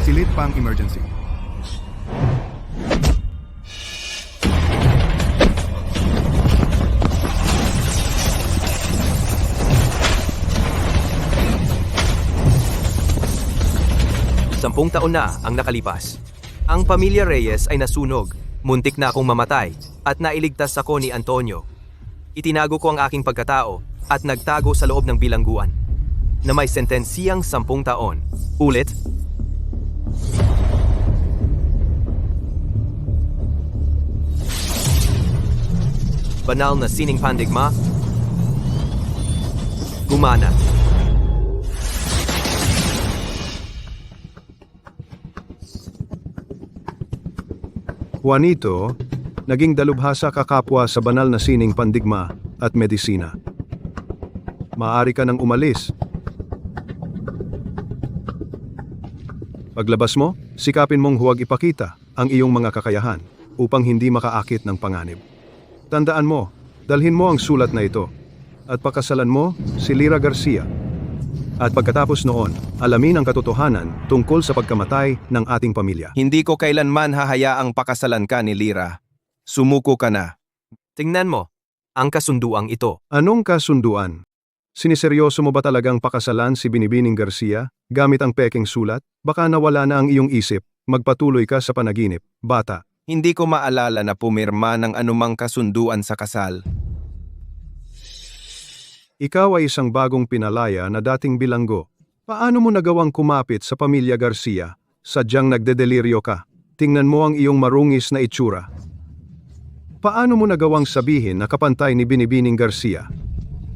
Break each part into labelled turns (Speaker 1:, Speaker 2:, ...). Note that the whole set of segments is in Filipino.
Speaker 1: Silit pa ang emergency.
Speaker 2: Sampung taon na ang nakalipas. Ang pamilya Reyes ay nasunog, muntik na akong mamatay, at nailigtas ako ni Antonio. Itinago ko ang aking pagkatao at nagtago sa loob ng bilangguan na may sentensiyang 10 taon. Ulit, banal na sining pandigma, gumana.
Speaker 1: Juanito, naging dalubhasa ka kapwa sa banal na sining pandigma at medisina. Maaari ka nang umalis. Paglabas mo, sikapin mong huwag ipakita ang iyong mga kakayahan upang hindi makaakit ng panganib. Tandaan mo, dalhin mo ang sulat na ito at pakasalan mo si Lyra Garcia. At pagkatapos noon, alamin ang katotohanan tungkol sa pagkamatay ng ating pamilya.
Speaker 3: Hindi ko kailanman hahayaang pakasalan ka ni Lyra. Sumuko ka na.
Speaker 2: Tingnan mo, ang kasunduang ito.
Speaker 1: Anong kasunduan? Siniseryoso mo ba talagang pakasalan si Binibining Garcia gamit ang peking sulat? Baka nawala na ang iyong isip. Magpatuloy ka sa panaginip, bata.
Speaker 3: Hindi ko maalala na pumirma ng anumang kasunduan sa kasal.
Speaker 1: Ikaw ay isang bagong pinalaya na dating bilanggo. Paano mo nagawang kumapit sa pamilya Garcia? Sadyang nagdedeliryo ka. Tingnan mo ang iyong marungis na itsura. Paano mo nagawang sabihin na kapantay ni Binibining Garcia?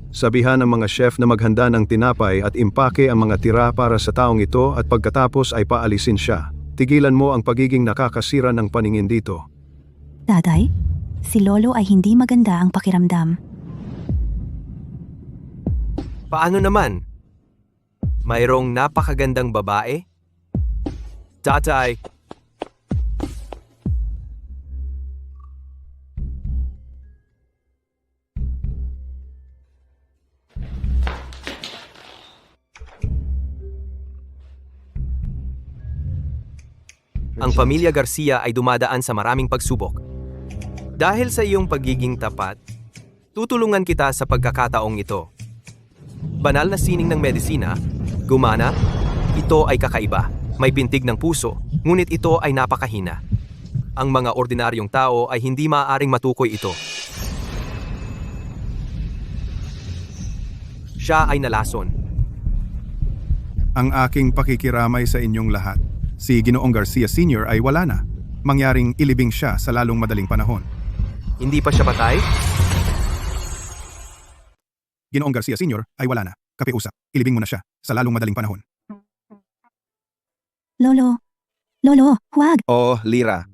Speaker 1: Sabihan ang mga chef na maghanda ng tinapay at impake ang mga tira para sa taong ito at pagkatapos ay paalisin siya. Tigilan mo ang pagiging nakakasira ng paningin dito.
Speaker 4: Tatay, si Lolo ay hindi maganda ang pakiramdam.
Speaker 2: Paano naman? Mayroong napakagandang babae? Tatay, ang pamilya Garcia ay dumadaan sa maraming pagsubok. Dahil sa iyong pagiging tapat, tutulungan kita sa pagkakataong ito. Banal na sining ng medisina, gumana, ito ay kakaiba. May pintig ng puso, ngunit ito ay napakahina. Ang mga ordinaryong tao ay hindi maaaring matukoy ito. Siya ay nalason.
Speaker 1: Ang aking pakikiramay sa inyong lahat. Si Ginoong Garcia Sr. ay wala na. Mangyaring ilibing siya sa lalong madaling panahon.
Speaker 2: Hindi pa siya patay?
Speaker 1: Ginoong Garcia Sr. ay wala na. Kapiusap, ilibing mo na siya sa lalong madaling panahon.
Speaker 4: Lolo, huwag!
Speaker 3: Oh, Lyra.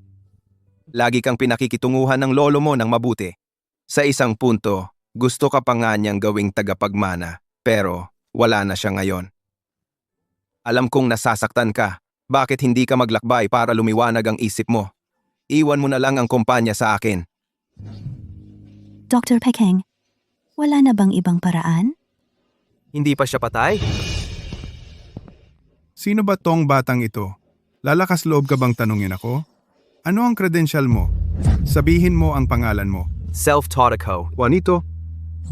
Speaker 3: Lagi kang pinakikitunguhan ng lolo mo ng mabuti. Sa isang punto, gusto ka pa nga niyang gawing tagapagmana, pero wala na siya ngayon. Alam kong nasasaktan ka. Bakit hindi ka maglakbay para lumiwanag ang isip mo? Iwan mo na lang ang kumpanya sa akin.
Speaker 4: Dr. Peking, wala na bang ibang paraan?
Speaker 2: Hindi pa siya patay?
Speaker 1: Sino ba tong batang ito? Lalakas loob ka bang tanungin ako? Ano ang credential mo? Sabihin mo ang pangalan mo.
Speaker 2: Self-taught ako.
Speaker 1: Juanito,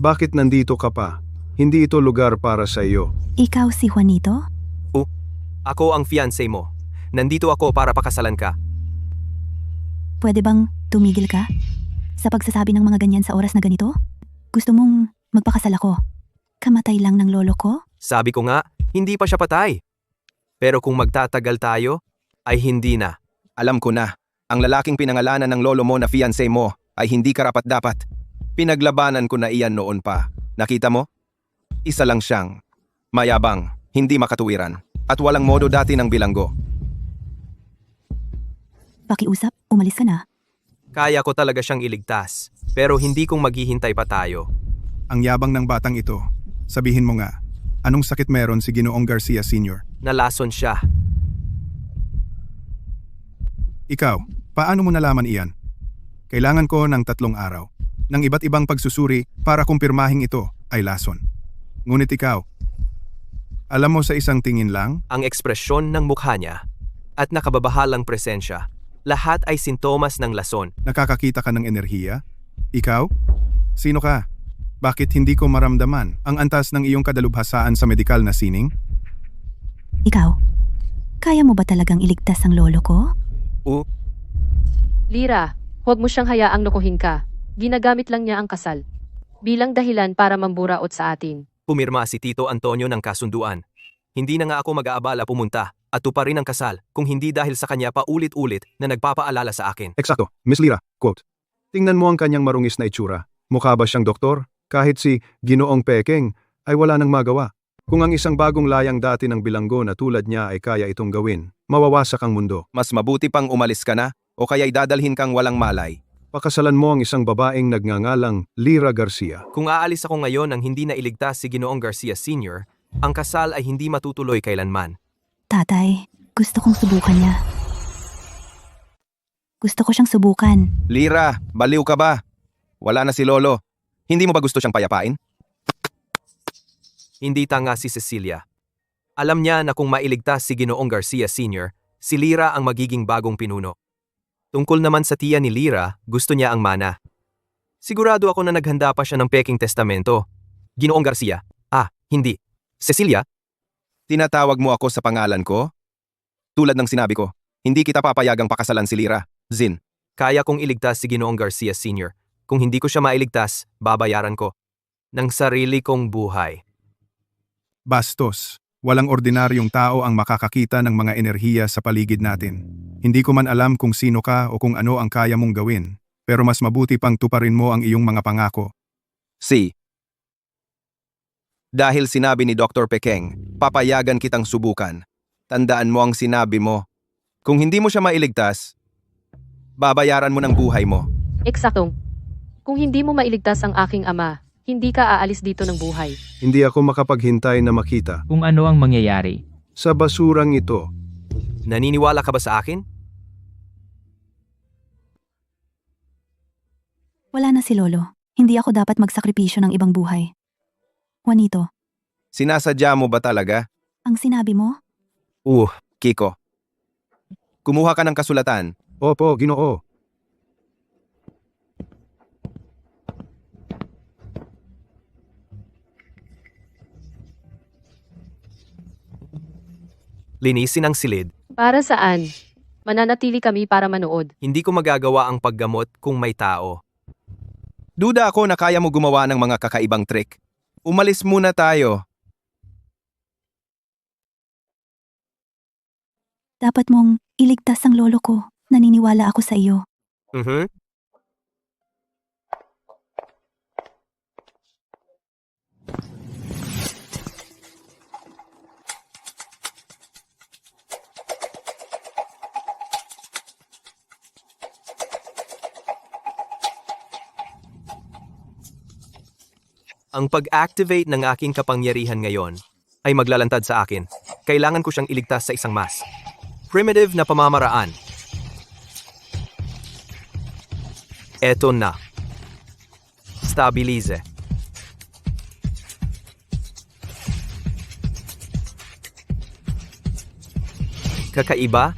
Speaker 1: bakit nandito ka pa? Hindi ito lugar para sa iyo.
Speaker 4: Ikaw si Juanito?
Speaker 2: Ako ang fiancé mo. Nandito ako para pakasalan ka.
Speaker 4: Pwede bang tumigil ka? Sa pagsasabi ng mga ganyan sa oras na ganito? Gusto mong magpakasal ako? Kamatay lang ng lolo ko?
Speaker 2: Sabi ko nga, hindi pa siya patay. Pero kung magtatagal tayo, ay hindi na.
Speaker 3: Alam ko na, ang lalaking pinangalanan ng lolo mo na fiancé mo ay hindi karapat-dapat. Pinaglabanan ko na iyan noon pa. Nakita mo? Isa lang siyang mayabang, hindi makatuwiran, at walang modo dati ng bilanggo.
Speaker 4: Pakiusap, umalis ka na.
Speaker 2: Kaya ko talaga siyang iligtas, pero hindi kong maghihintay pa tayo.
Speaker 1: Ang yabang ng batang ito. Sabihin mo nga, anong sakit meron si Ginoong Garcia Sr.?
Speaker 2: Nalason siya.
Speaker 1: Ikaw, paano mo nalaman iyan? Kailangan ko ng 3 araw, ng iba't ibang pagsusuri para kumpirmahing ito ay lason. Ngunit ikaw, alam mo sa isang tingin lang,
Speaker 2: Ang ekspresyon ng mukha niya. at nakababahalang presensya. Lahat ay sintomas ng lason.
Speaker 1: Nakakakita ka ng enerhiya? Ikaw? Sino ka? Bakit hindi ko maramdaman ang antas ng iyong kadalubhasaan sa medikal na sining?
Speaker 4: Ikaw, kaya mo ba talagang iligtas ang lolo ko?
Speaker 5: Lira, huwag mo siyang hayaang lokohin ka. Ginagamit lang niya ang kasal bilang dahilan para mamburaot sa atin.
Speaker 2: Pumirma si Tito Antonio ng kasunduan. Hindi na nga ako mag-aabala pumunta at tuparin ang kasal kung hindi dahil sa kanya pa ulit-ulit na nagpapaalala sa akin.
Speaker 1: Eksakto, Miss Lira, quote. Tingnan mo ang kanyang marungis na itsura. Mukha ba siyang doktor? Kahit si Ginoong Pekeng ay wala nang magawa. Kung ang isang bagong layang dati ng bilanggo na tulad niya ay kaya itong gawin, mawawasak ang mundo.
Speaker 3: Mas mabuti pang umalis ka na o kaya'y dadalhin kang walang malay.
Speaker 1: Pakasalan mo ang isang babaeng nagngangalang Lira Garcia.
Speaker 2: Kung aalis ako ngayon nang hindi na iligtas si Ginoong Garcia Sr., ang kasal ay hindi matutuloy kailanman.
Speaker 4: Tatay, gusto kong subukan niya. Gusto ko siyang subukan.
Speaker 3: Lira, baliw ka ba? Wala na si Lolo. Hindi mo ba gusto siyang payapain?
Speaker 2: Hindi tanga si Cecilia. Alam niya na kung mailigtas si Ginoong Garcia Sr., si Lira ang magiging bagong pinuno. Tungkol naman sa tiya ni Lira, gusto niya ang mana. Sigurado ako na naghanda pa siya ng peking testamento. Ginoong Garcia. Hindi. Cecilia?
Speaker 3: Tinatawag mo ako sa pangalan ko? Tulad ng sinabi ko, hindi kita papayagang pakasalan si Lira. Zin.
Speaker 2: Kaya kong iligtas si Ginoong Garcia Sr. Kung hindi ko siya mailigtas, babayaran ko ng sarili kong buhay.
Speaker 1: Bastos. Walang ordinaryong tao ang makakakita ng mga enerhiya sa paligid natin. Hindi ko man alam kung sino ka o kung ano ang kaya mong gawin, pero mas mabuti pang tuparin mo ang iyong mga pangako.
Speaker 3: Dahil sinabi ni Dr. Pekeng, papayagan kitang subukan. Tandaan mo ang sinabi mo. Kung hindi mo siya mailigtas, babayaran mo ng buhay mo.
Speaker 5: Eksaktong. Kung hindi mo mailigtas ang aking ama, hindi ka aalis dito ng buhay.
Speaker 1: Hindi ako makapaghintay na makita.
Speaker 6: Kung ano ang mangyayari.
Speaker 1: Sa basurang ito,
Speaker 2: Naniniwala ka ba sa akin?
Speaker 4: Wala na si lolo. Hindi ako dapat magsakripisyo ng ibang buhay. Juanito,
Speaker 3: Sinasadya mo ba talaga?
Speaker 4: ang sinabi mo?
Speaker 3: Kiko. Kumuha ka ng kasulatan.
Speaker 1: opo, Ginoo.
Speaker 2: Linisin ang silid.
Speaker 5: Para saan? Mananatili kami para manood.
Speaker 2: Hindi ko magagawa ang paggamot kung may tao.
Speaker 3: Duda ako na kaya mo gumawa ng mga kakaibang trick. Umalis muna tayo.
Speaker 4: Dapat mong iligtas ang lolo ko. Naniniwala ako sa iyo.
Speaker 2: Ang pag-activate ng aking kapangyarihan ngayon ay maglalantad sa akin. Kailangan ko siyang iligtas sa isang mas primitive na pamamaraan. Eto na. Stabilize. Kakaiba?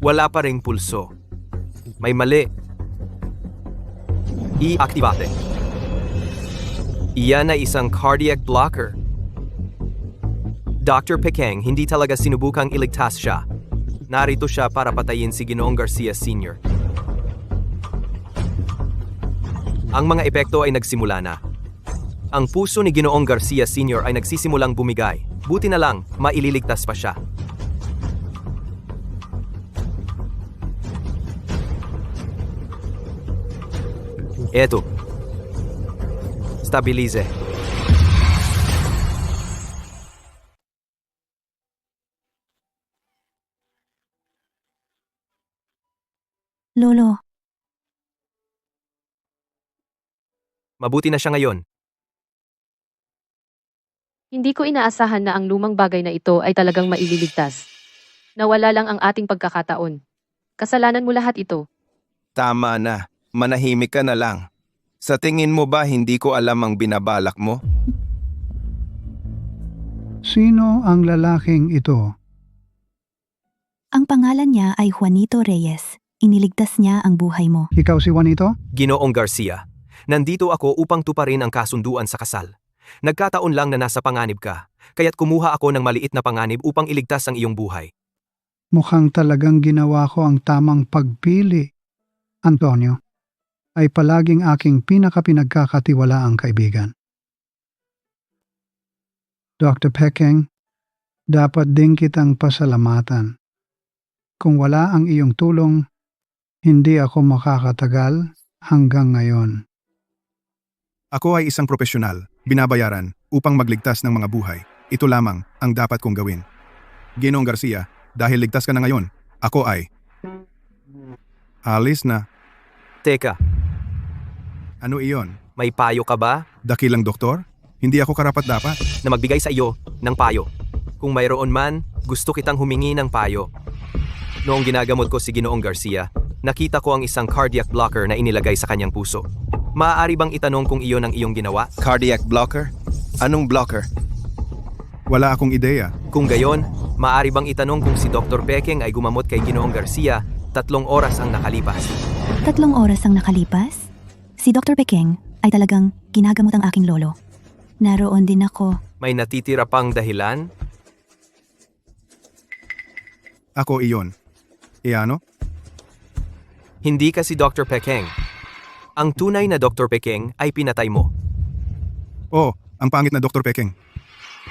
Speaker 2: Wala pa ring pulso. May mali. I-activate. Iyan ay isang cardiac blocker. Dr. Pekeng hindi talaga sinubukang iligtas siya. Narito siya para patayin si Ginoong Garcia Sr. Ang mga epekto ay nagsimula na. Ang puso ni Ginoong Garcia Sr. ay nagsisimulang bumigay. Buti na lang, maililigtas pa siya. Eto. Stabilize.
Speaker 4: Lolo,
Speaker 2: Mabuti na siya ngayon.
Speaker 5: Hindi ko inaasahan na ang lumang bagay na ito ay talagang maililigtas. Nawala lang ang ating pagkakataon. Kasalanan mo lahat ito.
Speaker 3: Tama na. Manahimik ka na lang. Sa tingin mo ba hindi ko alam ang binabalak mo?
Speaker 7: Sino ang lalaking ito?
Speaker 4: Ang pangalan niya ay Juanito Reyes. Iniligtas niya ang buhay mo.
Speaker 6: Ikaw si Juanito?
Speaker 2: Ginoong Garcia, nandito ako upang tuparin ang kasunduan sa kasal. Nagkataon lang na nasa panganib ka, kaya't kumuha ako ng maliit na panganib upang iligtas ang iyong buhay.
Speaker 6: Mukhang talagang ginawa ko ang tamang pagpili. Antonio, ay palaging aking pinagkakatiwalaang kaibigan. Dr. Pekeng, dapat din kitang pasalamatan. Kung wala ang iyong tulong, hindi ako makakatagal hanggang ngayon.
Speaker 1: Ako ay isang profesional, binabayaran, upang magligtas ng mga buhay. Ito lamang ang dapat kong gawin. Ginoong Garcia, dahil ligtas ka na ngayon, ako ay... Alis na.
Speaker 2: Teka,
Speaker 1: Ano iyon?
Speaker 2: may payo ka ba
Speaker 1: Dakilang doktor? Hindi ako karapat-dapat.
Speaker 2: na magbigay sa iyo ng payo? Kung mayroon man, gusto kitang humingi ng payo. Noong ginagamot ko si Ginoong Garcia, nakita ko ang isang cardiac blocker na inilagay sa kanyang puso. Maaari bang itanong kung iyon ang iyong ginawa?
Speaker 3: Cardiac blocker? Anong blocker?
Speaker 1: Wala akong ideya.
Speaker 2: Kung gayon, maaari bang itanong kung si Dr. Pekeng ay gumamot kay Ginoong Garcia 3 oras ang nakalipas?
Speaker 4: 3 oras ang nakalipas? Si Dr. Pekeng ay talagang ginagamot ang aking lolo. Naroon din ako.
Speaker 2: May natitira pang dahilan?
Speaker 1: Ako iyon. Ano?
Speaker 2: Hindi ka si Dr. Pekeng. Ang tunay na Dr. Pekeng ay pinatay mo.
Speaker 1: Oh, ang pangit na Dr. Pekeng.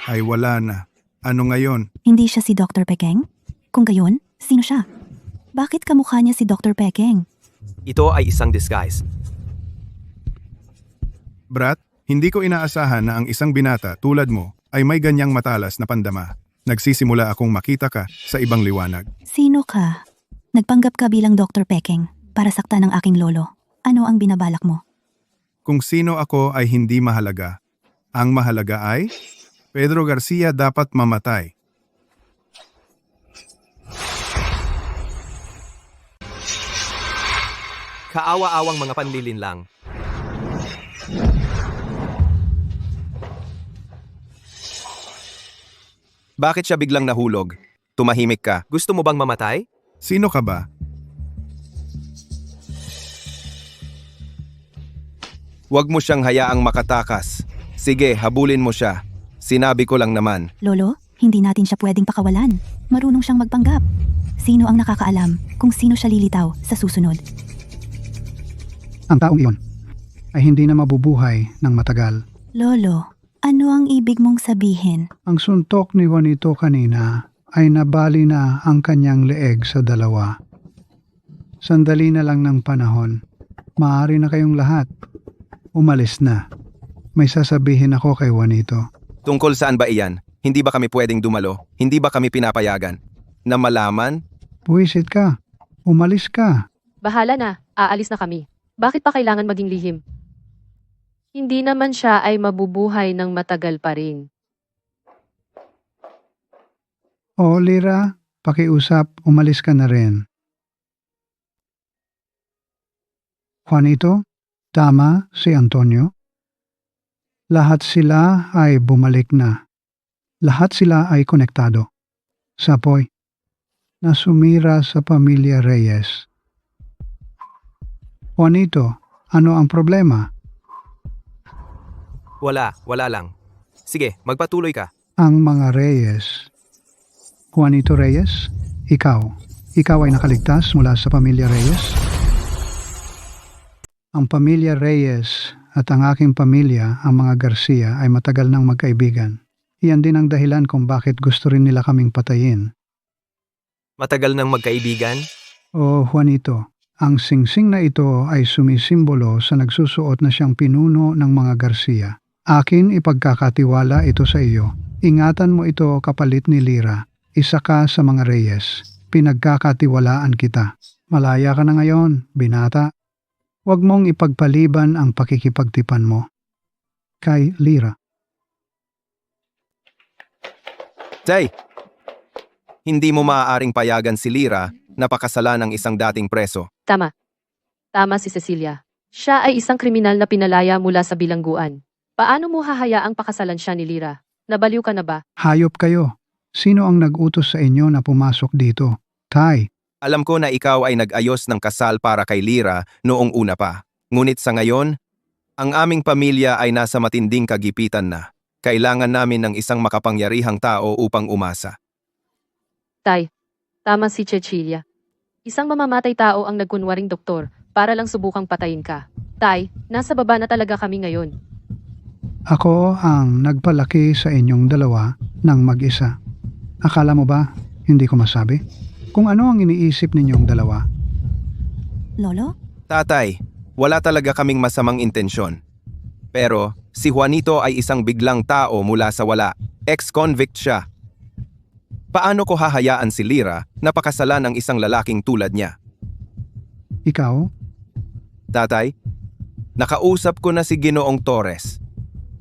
Speaker 1: Ay wala na. Ano ngayon?
Speaker 4: Hindi siya si Dr. Pekeng? Kung gayon, sino siya? Bakit kamukha niya si Dr. Pekeng?
Speaker 2: Ito ay isang disguise.
Speaker 1: Brat, hindi ko inaasahan na ang isang binata tulad mo ay may ganyang matalas na pandama. Nagsisimula akong makita ka sa ibang liwanag.
Speaker 4: Sino ka? Nagpanggap ka bilang Dr. Pekeng para saktan ang aking lolo. Ano ang binabalak mo?
Speaker 1: Kung sino ako ay hindi mahalaga. Ang mahalaga ay, Pedro Garcia dapat mamatay.
Speaker 2: Kaawa-awang mga panlilinlang.
Speaker 3: Bakit siya biglang nahulog? Tumahimik ka.
Speaker 2: Gusto mo bang mamatay?
Speaker 1: Sino ka ba?
Speaker 3: Huwag mo siyang hayaang makatakas. Sige, habulin mo siya. Sinabi ko lang naman.
Speaker 4: Lolo, hindi natin siya pwedeng pakawalan. Marunong siyang magpanggap. Sino ang nakakaalam kung sino siya lilitaw sa susunod?
Speaker 6: Ang taong iyon ay hindi na mabubuhay ng matagal.
Speaker 4: Lolo, ano ang ibig mong sabihin?
Speaker 6: Ang suntok ni Juanito kanina ay nabali na ang kanyang leeg sa 2. Sandali na lang ng panahon. Maaari na kayong lahat. Umalis na. May sasabihin ako kay Juanito.
Speaker 3: Tungkol saan ba iyan? Hindi ba kami pwedeng dumalo? Hindi ba kami pinapayagan? Na malaman?
Speaker 6: Puwisit ka. Umalis ka.
Speaker 5: Bahala na, aalis na kami. Bakit pa kailangan maging lihim? Hindi naman siya ay mabubuhay ng matagal pa rin.
Speaker 6: O Lira, pakiusap, umalis ka na rin. Juanito, tama si Antonio. Lahat sila ay bumalik na. Lahat sila ay konektado. Sapoy, na sumira sa pamilya Reyes. Juanito, ano ang problema?
Speaker 2: Wala lang. Sige, magpatuloy ka.
Speaker 6: Ang mga Reyes. Juanito Reyes, ikaw ay nakaligtas mula sa pamilya Reyes? Ang pamilya Reyes at ang aking pamilya, ang mga Garcia, ay matagal nang magkaibigan. Iyan din ang dahilan kung bakit gusto rin nila kaming patayin.
Speaker 2: Matagal nang magkaibigan?
Speaker 6: O Juanito, ang singsing na ito ay sumisimbolo sa nagsusuot na siyang pinuno ng mga Garcia. Akin ipagkakatiwala ito sa iyo. Ingatan mo ito kapalit ni Lira. Isa ka sa mga Reyes. Pinagkakatiwalaan kita. Malaya ka na ngayon, binata. Huwag mong ipagpaliban ang pakikipagtipan mo. Kay Lira.
Speaker 3: Tay! Hindi mo maaaring payagan si Lira na pakasalan ng isang dating preso.
Speaker 5: Tama. Tama si Cecilia. Siya ay isang kriminal na pinalaya mula sa bilangguan. Paano mo hahayaang pakasalan siya ni Lira? Nabaliw ka na ba?
Speaker 6: Hayop kayo. Sino ang nag-utos sa inyo na pumasok dito? Tay,
Speaker 3: Alam ko na ikaw ay nag-ayos ng kasal para kay Lira noong una pa. Ngunit sa ngayon, ang aming pamilya ay nasa matinding kagipitan na. Kailangan namin ng isang makapangyarihang tao upang umasa.
Speaker 5: Tay, tama si Cecilia. Isang mamamatay tao ang nagkunwaring doktor para lang subukang patayin ka. Tay, nasa baba na talaga kami ngayon.
Speaker 6: ako ang nagpalaki sa inyong dalawa ng mag-isa. Akala mo ba hindi ko masabi? Kung ano ang iniisip ninyong dalawa?
Speaker 4: Lolo?
Speaker 3: Tatay, wala talaga kaming masamang intensyon. Pero si Juanito ay isang biglang tao mula sa wala. Ex-convict siya. Paano ko hahayaan si Lira na pakasalan ang isang lalaking tulad niya?
Speaker 6: Ikaw?
Speaker 3: Tatay, nakausap ko na si Ginoong Torres.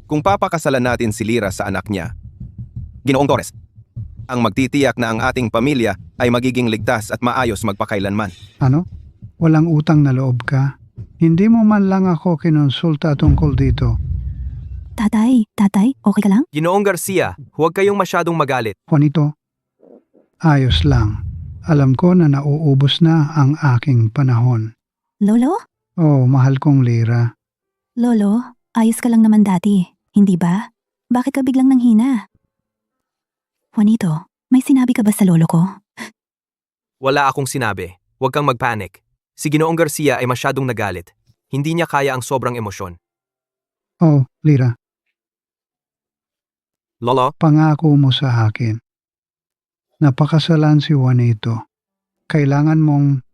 Speaker 3: Kung papakasalan natin si Lira sa anak niya, Ginoong Torres, ang magtitiyak na ang ating pamilya ay magiging ligtas at maayos magpakailanman.
Speaker 6: Ano? Walang utang na loob ka? Hindi mo man lang ako kinonsulta tungkol dito.
Speaker 4: Tatay, okay ka lang?
Speaker 2: Ginoong Garcia, huwag kayong masyadong magalit.
Speaker 6: Juanito, ayos lang. Alam ko na nauubos na ang aking panahon.
Speaker 4: Lolo?
Speaker 6: Oh, mahal kong Lira.
Speaker 4: Lolo, ayos ka lang naman dati, hindi ba? Bakit ka biglang nanghina? Juanito, may sinabi ka ba sa lolo ko?
Speaker 2: Wala akong sinabi. Huwag kang magpanik. Si Ginoong Garcia ay masyadong nagalit. Hindi niya kaya ang sobrang emosyon.
Speaker 6: Oh, Lira,
Speaker 2: Lolo,
Speaker 6: pangako mo sa akin. Napakasalan si Juanito. Kailangan mong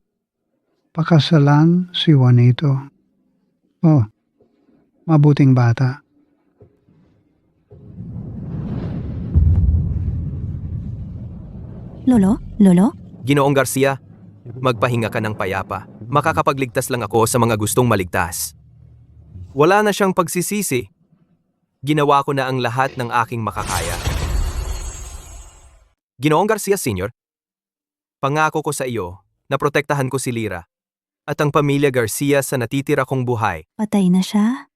Speaker 6: pakasalan si Juanito. Oh, mabuting bata.
Speaker 4: Lolo?
Speaker 2: Ginoong Garcia, magpahinga ka ng payapa. Makakapagligtas lang ako sa mga gustong maligtas. Wala na siyang pagsisisi. Ginawa ko na ang lahat ng aking makakaya. Ginoong Garcia Sr., pangako ko sa iyo na protektahan ko si Lira at ang pamilya Garcia sa natitira kong buhay.
Speaker 4: Patay na siya?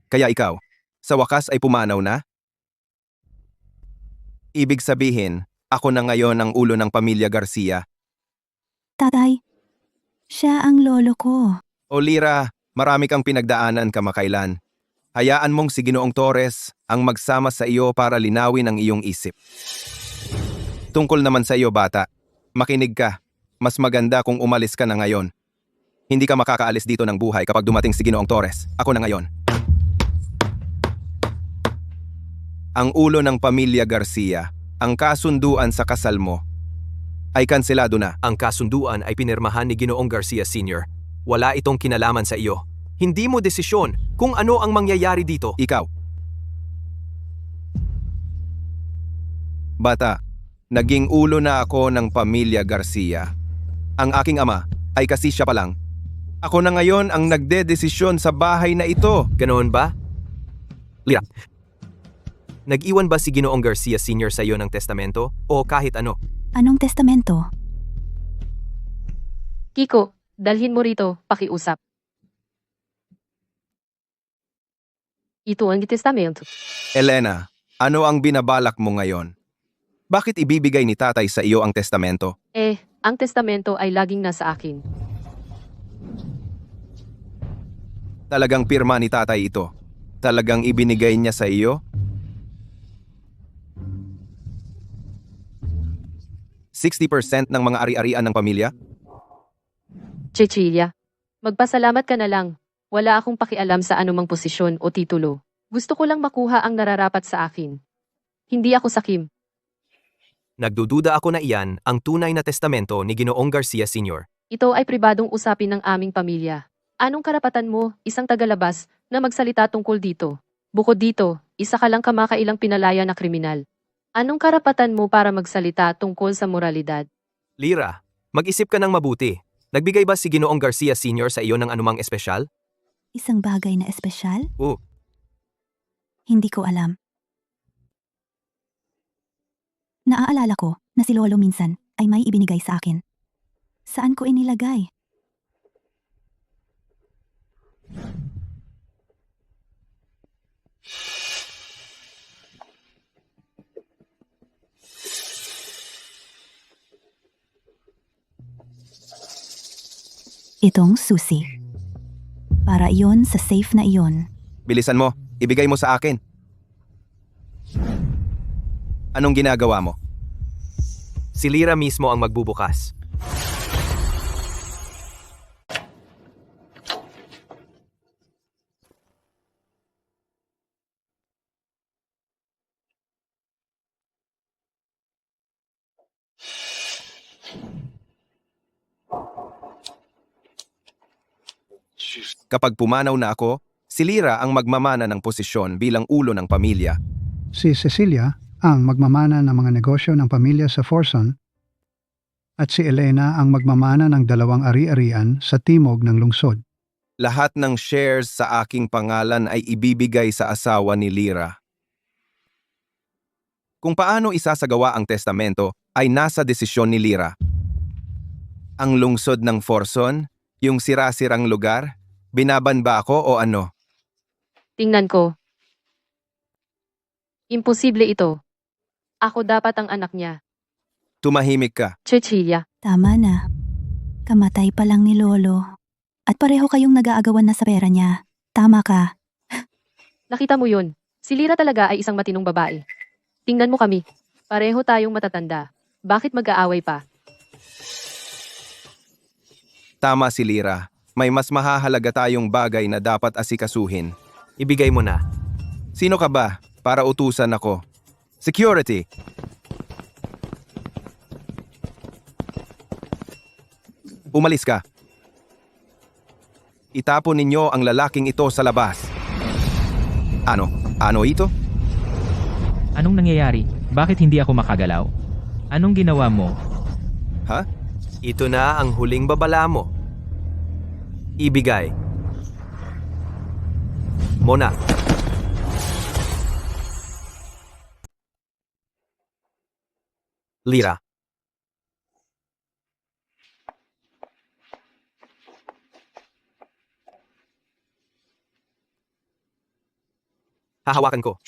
Speaker 3: Kaya ikaw, sa wakas ay pumanaw na? Ibig sabihin, ako na ngayon ang ulo ng pamilya Garcia.
Speaker 4: Tatay, siya ang lolo ko.
Speaker 3: O Lira, marami kang pinagdaanan kamakailan. Hayaan mong si Ginoong Torres ang magsama sa iyo para linawin ang iyong isip. Tungkol naman sa iyo, bata, makinig ka. Mas maganda kung umalis ka na ngayon. Hindi ka makakaalis dito ng buhay kapag dumating si Ginoong Torres. Ako na ngayon. Ang ulo ng pamilya Garcia, ang kasunduan sa kasal mo, ay kanselado na.
Speaker 2: Ang kasunduan ay pinirmahan ni Ginoong Garcia Sr. Wala itong kinalaman sa iyo. Hindi mo desisyon kung ano ang mangyayari dito.
Speaker 3: Ikaw. Bata, naging ulo na ako ng pamilya Garcia. Ang aking ama ay kasi siya pa lang. Ako na ngayon ang nagdedesisyon sa bahay na ito.
Speaker 2: Ganoon ba? Lira, nag-iwan ba si Ginoong Garcia Sr. sa iyo ng testamento o kahit ano?
Speaker 4: Anong testamento?
Speaker 5: Kiko, dalhin mo rito, pakiusap. Ito ang testamento.
Speaker 3: Elena, ano ang binabalak mo ngayon? Bakit ibibigay ni tatay sa iyo ang testamento?
Speaker 5: Ang testamento ay laging nasa akin.
Speaker 3: Talagang pirma ni tatay ito. Talagang ibinigay niya sa iyo? 60% ng mga ari-arian ng pamilya?
Speaker 5: Cecilia, magpasalamat ka na lang. Wala akong pakialam sa anumang posisyon o titulo. Gusto ko lang makuha ang nararapat sa akin. Hindi ako sakim.
Speaker 2: Nagdududa ako na iyan ang tunay na testamento ni Ginoong Garcia Sr.
Speaker 5: Ito ay pribadong usapin ng aming pamilya. Anong karapatan mo, isang tagalabas, na magsalita tungkol dito? Bukod dito, isa ka lang kamakailang pinalaya na kriminal. Anong karapatan mo para magsalita tungkol sa moralidad?
Speaker 2: Lira, mag-isip ka ng mabuti. Nagbigay ba si Ginoong Garcia Sr. sa iyo ng anumang espesyal?
Speaker 4: Isang bagay na espesyal?
Speaker 2: Oo.
Speaker 4: Hindi ko alam. Naaalala ko na si Lolo minsan ay may ibinigay sa akin. Saan ko inilagay? itong susi. Para iyon sa safe na iyon.
Speaker 3: Bilisan mo, ibigay mo sa akin. Anong ginagawa mo?
Speaker 2: Si Lyra mismo ang magbubukas.
Speaker 3: Kapag pumanaw na ako, si Lyra ang magmamana ng posisyon bilang ulo ng pamilya.
Speaker 6: Si Cecilia ang magmamana ng mga negosyo ng pamilya sa Forson at si Elena ang magmamana ng 2 ari-arian sa timog ng lungsod.
Speaker 3: Lahat ng shares sa aking pangalan ay ibibigay sa asawa ni Lyra. Kung paano isasagawa ang testamento ay nasa desisyon ni Lyra. Ang lungsod ng Forson, yung sira-sirang lugar, binaban ba ako o ano?
Speaker 5: Tingnan ko. Imposible ito. Ako dapat ang anak niya.
Speaker 3: Tumahimik ka.
Speaker 5: Cecilia.
Speaker 4: Tama na. Kamatay pa lang ni Lolo. At pareho kayong nag-aagawan na sa pera niya. Tama ka.
Speaker 5: Nakita mo yun. Si Lyra talaga ay isang matinong babae. Tingnan mo kami. Pareho tayong matatanda. Bakit mag-aaway pa?
Speaker 3: Tama si Lyra. May mas mahahalaga tayong bagay na dapat asikasuhin.
Speaker 2: Ibigay mo na.
Speaker 3: Sino ka ba para utusan ako? Security! Umalis ka. Itapon ninyo ang lalaking ito sa labas. Ano? Ano ito?
Speaker 7: Anong nangyayari? Bakit hindi ako makagalaw? Anong ginawa mo?
Speaker 3: Ha?
Speaker 2: Ito na ang huling babala mo. Ibigay. Mona. Lyra. Hahawakan ko.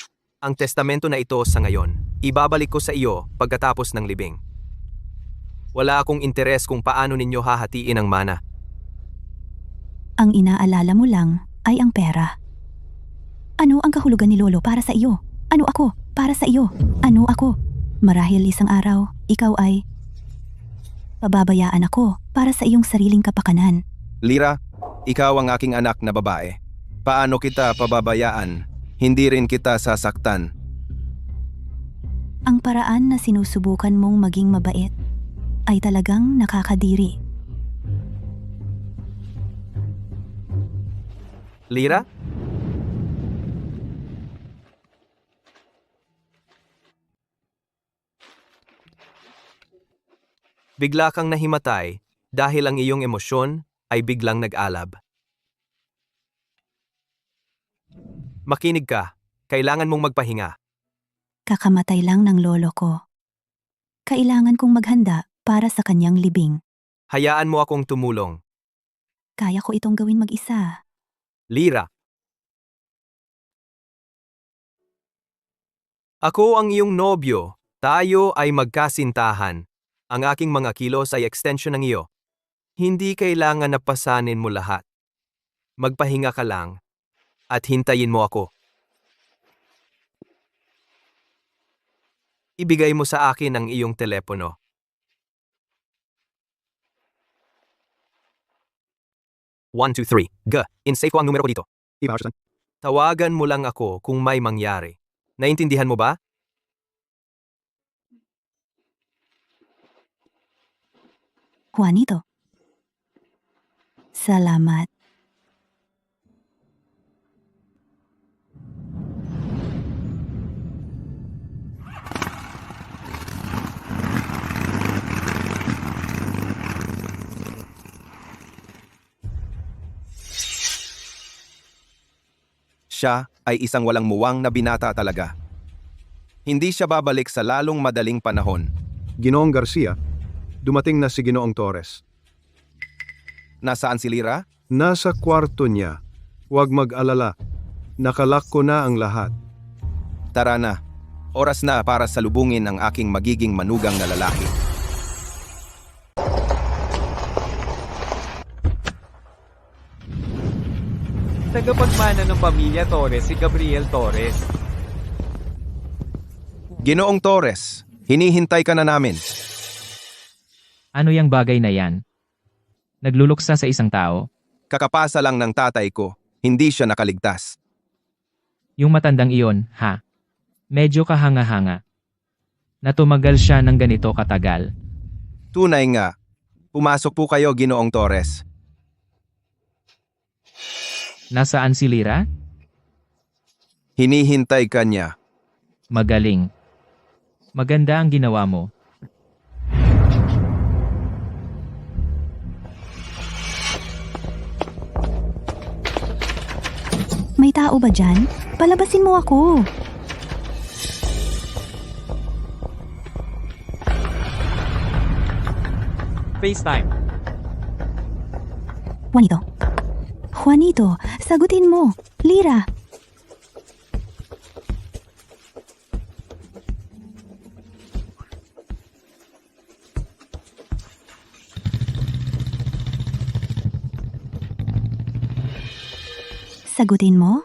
Speaker 2: Ang testamento na ito sa ngayon, ibabalik ko sa iyo pagkatapos ng libing. Wala akong interes kung paano ninyo hahatiin ang mana.
Speaker 4: Ang inaalala mo lang ay ang pera. Ano ang kahulugan ni Lolo para sa iyo? Ano ako para sa iyo? Ano ako? Marahil isang araw, ikaw ay pababayaan ako para sa iyong sariling kapakanan.
Speaker 3: Lyra, ikaw ang aking anak na babae. Paano kita pababayaan? Hindi rin kita sasaktan.
Speaker 4: Ang paraan na sinusubukan mong maging mabait ay talagang nakakadiri.
Speaker 2: Lyra? Bigla kang nahimatay dahil ang iyong emosyon ay biglang nag-alab. Makinig ka, kailangan mong magpahinga.
Speaker 4: Kakamatay lang ng lolo ko. Kailangan kong maghanda para sa kanyang libing.
Speaker 2: Hayaan mo akong tumulong.
Speaker 4: Kaya ko itong gawin mag-isa.
Speaker 2: Lyra. Ako ang iyong nobyo. Tayo ay magkasintahan. Ang aking mga kilos ay extension ng iyo. Hindi kailangan na pasanin mo lahat. Magpahinga ka lang at hintayin mo ako. Ibigay mo sa akin ang iyong telepono. One, two, three. In-save ko ang numero ko dito. Tawagan mo lang ako kung may mangyari. Naintindihan mo ba?
Speaker 4: Juanito. Salamat.
Speaker 3: Siya ay isang walang muwang na binata talaga. Hindi siya babalik sa lalong madaling panahon.
Speaker 1: Ginoong Garcia, dumating na si Ginoong Torres.
Speaker 3: Nasaan si Lyra?
Speaker 1: Nasa kwarto niya. Huwag mag-alala. Nakalak ko na ang lahat.
Speaker 3: Tara na. Oras na para salubungin ang aking magiging manugang na lalaki.
Speaker 8: Tagapagmana ng pamilya Torres si Gabriel Torres.
Speaker 3: Ginoong Torres, hinihintay ka na namin.
Speaker 7: Ano yang bagay na yan? Nagluluksa sa isang tao?
Speaker 3: Kakapasa lang ng tatay ko, hindi siya nakaligtas.
Speaker 7: Yung matandang iyon, ha? Medyo kahanga-hanga. Na tumagal siya ng ganito katagal.
Speaker 3: Tunay nga, pumasok po kayo, Ginoong Torres.
Speaker 7: Nasaan si Lira?
Speaker 3: Hinihintay ka niya.
Speaker 7: Magaling. Maganda ang ginawa mo.
Speaker 4: May tao ba dyan? Palabasin mo ako.
Speaker 8: FaceTime.
Speaker 4: Juanito. Juanito, sagutin mo. Lira. Sagutin mo?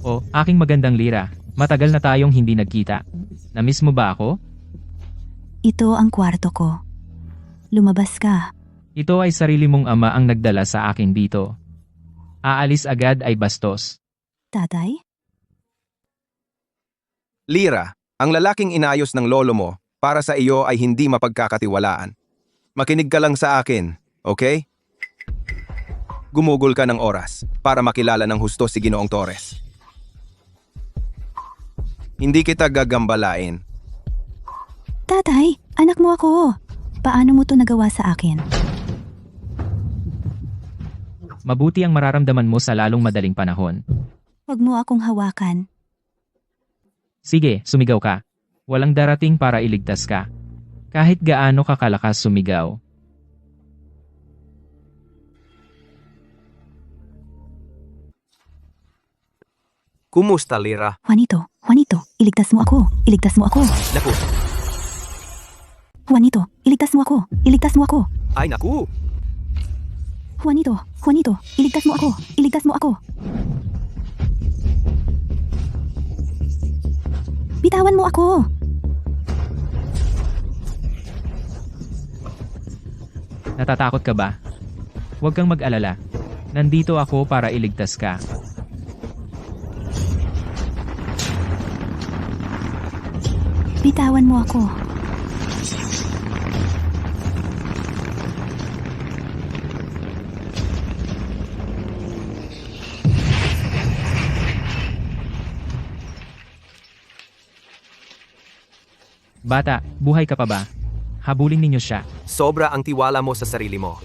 Speaker 7: O, aking magandang Lira. Matagal na tayong hindi nagkita. Namiss mo ba ako?
Speaker 4: Ito ang kwarto ko. Lumabas ka.
Speaker 7: Ito ay sarili mong ama ang nagdala sa akin dito. Aalis agad ay bastos.
Speaker 4: Tatay?
Speaker 3: Lira, ang lalaking inayos ng lolo mo para sa iyo ay hindi mapagkakatiwalaan. Makinig ka lang sa akin, okay? Gumugol ka ng oras para makilala ng husto si Ginoong Torres. Hindi kita gagambalain.
Speaker 4: Tatay, anak mo ako. Paano mo to nagawa sa akin?
Speaker 7: Mabuti ang mararamdaman mo sa lalong madaling panahon.
Speaker 4: Huwag mo akong hawakan.
Speaker 7: Sige, sumigaw ka. Walang darating para iligtas ka. Kahit gaano ka kalakas sumigaw.
Speaker 2: Kumusta, Lira?
Speaker 4: Juanito, iligtas mo ako. Iligtas mo ako.
Speaker 2: Naku,
Speaker 4: Juanito, iligtas mo ako. Iligtas mo ako.
Speaker 2: ay naku!
Speaker 4: Juanito, iligtas mo ako. Iligtas mo ako. Bitawan mo ako.
Speaker 7: Natatakot ka ba? Huwag kang mag-alala. Nandito ako para iligtas ka.
Speaker 4: Bitawan mo ako.
Speaker 7: Bata, buhay ka pa ba? Habulin ninyo siya.
Speaker 2: Sobra ang tiwala mo sa sarili mo.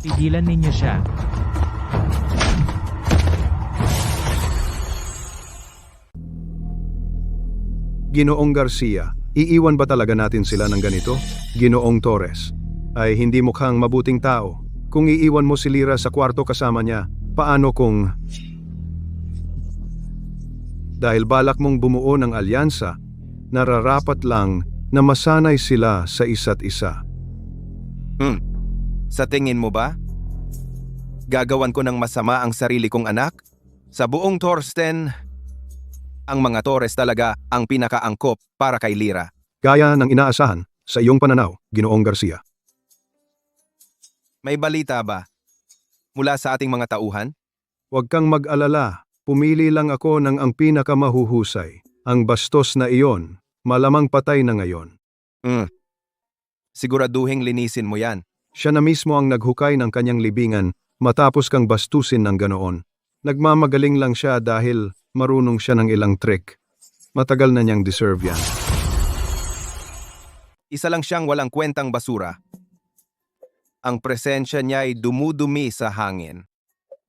Speaker 7: Pigilan ninyo siya.
Speaker 1: Ginoong Garcia, iiwan ba talaga natin sila ng ganito? Ginoong Torres, ay hindi mukhang mabuting tao. Kung iiwan mo si Lira sa kwarto kasama niya, paano kung... Dahil balak mong bumuo ng alyansa, nararapat lang na masanay sila sa isa't isa.
Speaker 3: Sa tingin mo ba? Gagawan ko ng masama ang sarili kong anak? Sa buong Torsten, ang mga Torres talaga ang pinakaangkop para kay Lira.
Speaker 1: Gaya ng inaasahan sa iyong pananaw, Ginoong Garcia.
Speaker 3: May balita ba? Mula sa ating mga tauhan?
Speaker 1: Huwag kang mag-alala, pumili lang ako ng ang pinakamahuhusay. Ang bastos na iyon, malamang patay na ngayon.
Speaker 3: Siguraduhing linisin mo yan.
Speaker 1: Siya na mismo ang naghukay ng kanyang libingan matapos kang bastusin ng ganoon. Nagmamagaling lang siya dahil marunong siya ng ilang trick. Matagal na niyang deserve yan.
Speaker 3: Isa lang siyang walang kwentang basura. Ang presensya niya ay dumudumi sa hangin.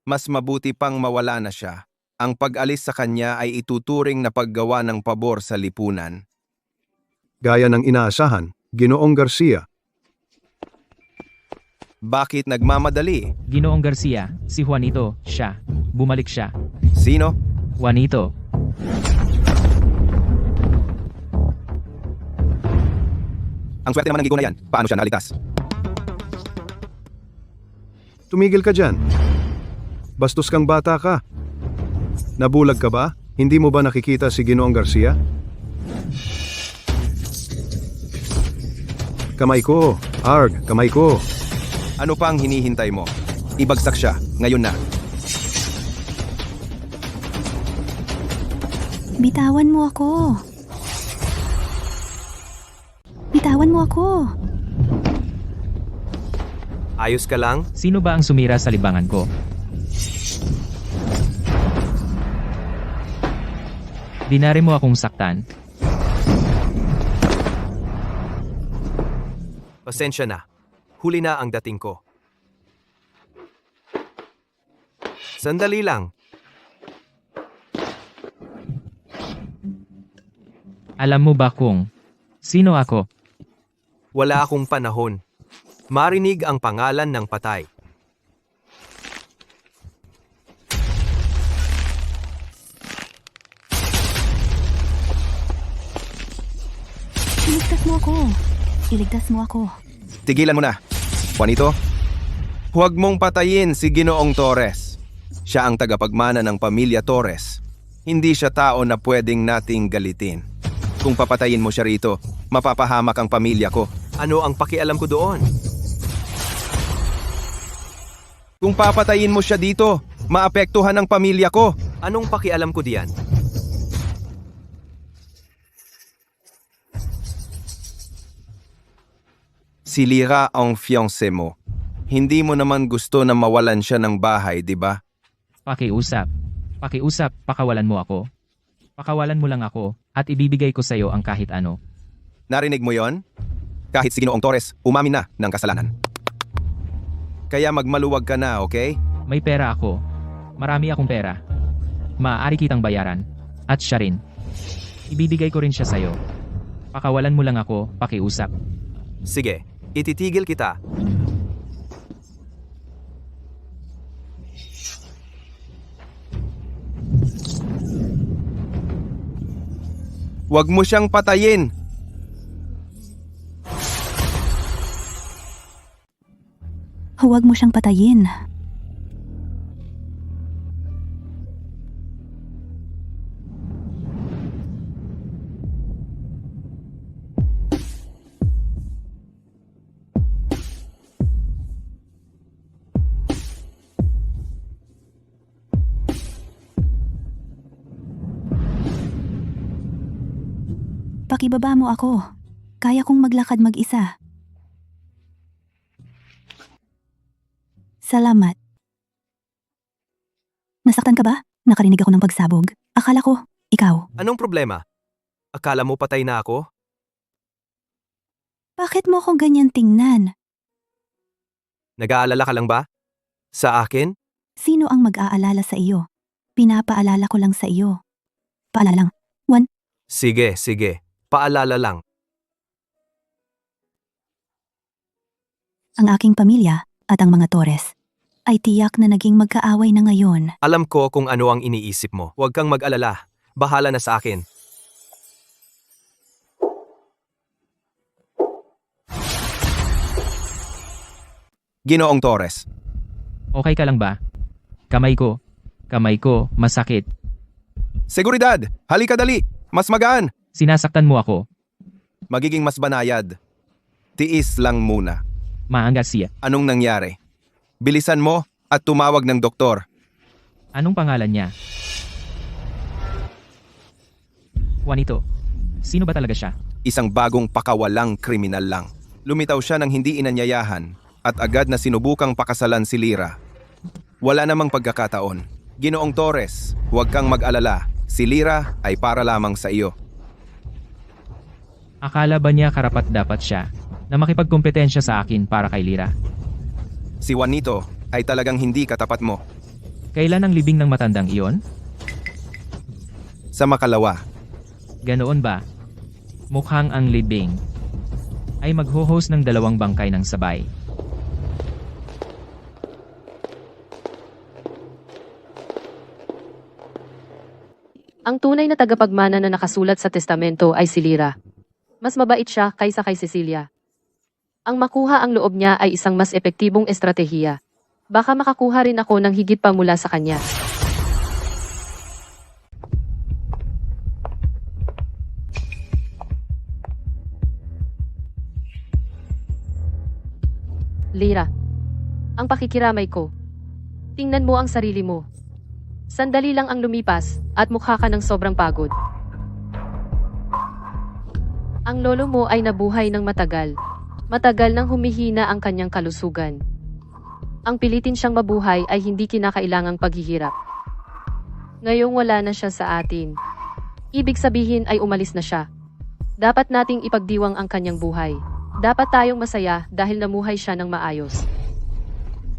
Speaker 3: Mas mabuti pang mawala na siya. Ang pag-alis sa kanya ay ituturing na paggawa ng pabor sa lipunan.
Speaker 1: Gaya ng inaasahan, Ginoong Garcia.
Speaker 3: Bakit nagmamadali?
Speaker 7: Ginoong Garcia, si Juanito, siya. Bumalik siya.
Speaker 3: Sino?
Speaker 7: Juanito.
Speaker 3: Ang swerte naman ng gigo na yan. Paano siya naligtas?
Speaker 1: Tumigil ka dyan. Bastos kang bata ka. Nabulag ka ba? Hindi mo ba nakikita si Ginoong Garcia? Kamay ko. Arg, kamay ko.
Speaker 3: Ano pa ang hinihintay mo? Ibagsak siya, ngayon na.
Speaker 4: Bitawan mo ako. Bitawan mo ako.
Speaker 2: Ayos ka lang?
Speaker 7: Sino ba ang sumira sa libangan ko? Dinari mo akong saktan.
Speaker 2: Pasensya na. Huli na ang dating ko. Sandali lang.
Speaker 7: Alam mo ba kung sino ako?
Speaker 2: Wala akong panahon. Marinig ang pangalan ng patay.
Speaker 4: Iligtas mo ako. Iligtas mo ako.
Speaker 3: Tigilan mo na. Juanito, huwag mong patayin si Ginoong Torres. Siya ang tagapagmana ng pamilya Torres. Hindi siya tao na pwedeng nating galitin. Kung papatayin mo siya rito, mapapahamak ang pamilya ko.
Speaker 2: Ano ang pakialam ko doon?
Speaker 3: Kung papatayin mo siya dito, maapektuhan ang pamilya ko.
Speaker 2: Anong pakialam ko diyan?
Speaker 3: Si Lira ang fiancé mo. Hindi mo naman gusto na mawalan siya ng bahay, di ba?
Speaker 7: Pakiusap. Pakiusap, pakawalan mo ako. Pakawalan mo lang ako at ibibigay ko sa iyo ang kahit ano.
Speaker 3: Narinig mo yon? Kahit si Ginoong Torres, umamin na ng kasalanan. Kaya magmaluwag ka na, okay?
Speaker 7: May pera ako. Marami akong pera. Maaari kitang bayaran. At siya rin. Ibibigay ko rin siya sa iyo. Pakawalan mo lang ako, pakiusap.
Speaker 2: Sige, ititigil kita.
Speaker 3: Huwag mo siyang patayin.
Speaker 4: Huwag mo siyang patayin. Pakibaba mo ako. Kaya kong maglakad mag-isa. Salamat. Nasaktan ka ba? Nakarinig ako ng pagsabog. Akala ko, ikaw.
Speaker 2: Anong problema? Akala mo patay na ako?
Speaker 4: Bakit mo ako ganyan tingnan?
Speaker 2: Nag-aalala ka lang ba? Sa akin?
Speaker 4: Sino ang mag-aalala sa iyo? Pinapaalala ko lang sa iyo. Paalala lang. Juan,
Speaker 2: Sige, sige. Paalala lang.
Speaker 4: ang aking pamilya at ang mga Torres ay tiyak na naging magkaaway na ngayon.
Speaker 2: Alam ko kung ano ang iniisip mo. Huwag kang mag-alala. Bahala na sa akin.
Speaker 3: Ginoong Torres,
Speaker 7: Okay ka lang ba? Kamay ko, masakit.
Speaker 3: seguridad! Halika dali! Mas magaan!
Speaker 7: Sinasaktan mo ako.
Speaker 3: Magiging mas banayad. Tiis lang muna.
Speaker 7: Maangas siya.
Speaker 3: Anong nangyari? Bilisan mo at tumawag ng doktor.
Speaker 7: Anong pangalan niya? Juanito. Sino ba talaga siya?
Speaker 3: Isang bagong pakawalang kriminal lang. Lumitaw siya ng hindi inanyayahan at agad na sinubukang pakasalan si Lira. Wala namang pagkakataon. Ginoong Torres, huwag kang mag-alala. Si Lira ay para lamang sa iyo.
Speaker 7: Akala ba niya karapat-dapat siya na makipagkompetensya sa akin para kay Lira?
Speaker 3: Si Juanito ay talagang hindi katapat mo.
Speaker 7: Kailan ang libing ng matandang iyon?
Speaker 3: Sa makalawa,
Speaker 7: Ganoon ba? Mukhang ang libing ay magho-host ng 2 bangkay ng sabay.
Speaker 5: Ang tunay na tagapagmana na nakasulat sa testamento ay si Lira. Mas mabait siya kaysa kay Cecilia. Ang makuha ang loob niya ay isang mas epektibong estratehiya. Baka makakuha rin ako ng higit pa mula sa kanya. Lira, ang pakikiramay ko. Tingnan mo ang sarili mo. Sandali lang ang lumipas at mukha ka ng sobrang pagod. Ang lolo mo ay nabuhay ng matagal. Matagal nang humihina ang kanyang kalusugan. Ang pilitin siyang mabuhay ay hindi kinakailangang paghihirap. Ngayong wala na siya sa atin. Ibig sabihin ay umalis na siya. Dapat nating ipagdiwang ang kanyang buhay. Dapat tayong masaya dahil namuhay siya ng maayos.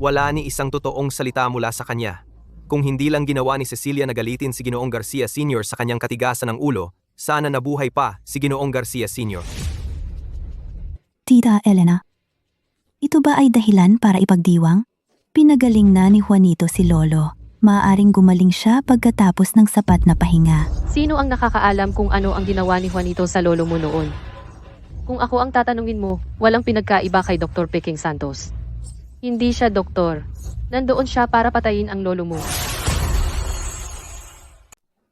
Speaker 2: Wala ni isang totoong salita mula sa kanya. Kung hindi lang ginawa ni Cecilia na galitin si Ginoong Garcia Sr. sa kanyang katigasan ng ulo, sana nabuhay pa si Ginoong Garcia Sr.
Speaker 4: Tita Elena, ito ba ay dahilan para ipagdiwang? Pinagaling na ni Juanito si Lolo. Maaaring gumaling siya pagkatapos ng sapat na pahinga.
Speaker 5: Sino ang nakakaalam kung ano ang ginawa ni Juanito sa lolo mo noon? Kung ako ang tatanungin mo, walang pinagkaiba kay Dr. Peking Santos. Hindi siya doktor. Nandoon siya para patayin ang lolo mo.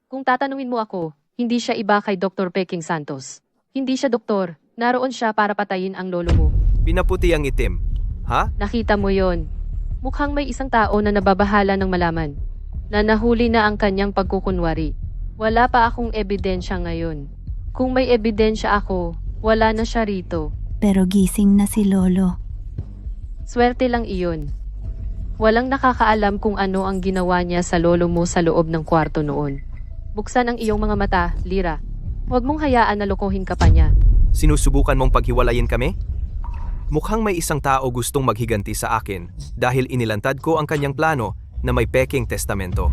Speaker 5: Kung tatanungin mo ako, hindi siya iba kay Dr. Peking Santos. Hindi siya doktor. Naroon siya para patayin ang lolo mo.
Speaker 2: Pinaputi ang itim. Ha?
Speaker 5: Nakita mo yon. Mukhang may isang tao na nababahala ng malaman. Na nahuli na ang kanyang pagkukunwari. Wala pa akong ebidensya ngayon. Kung may ebidensya ako, wala na siya rito.
Speaker 4: Pero gising na si Lolo.
Speaker 5: Swerte lang iyon. Walang nakakaalam kung ano ang ginawa niya sa lolo mo sa loob ng kwarto noon. Buksan ang iyong mga mata, Lira. Huwag mong hayaan na lokohin ka pa niya.
Speaker 2: Sinusubukan mong paghiwalayin kami? Mukhang may isang tao gustong maghiganti sa akin dahil inilantad ko ang kanyang plano na may peking testamento.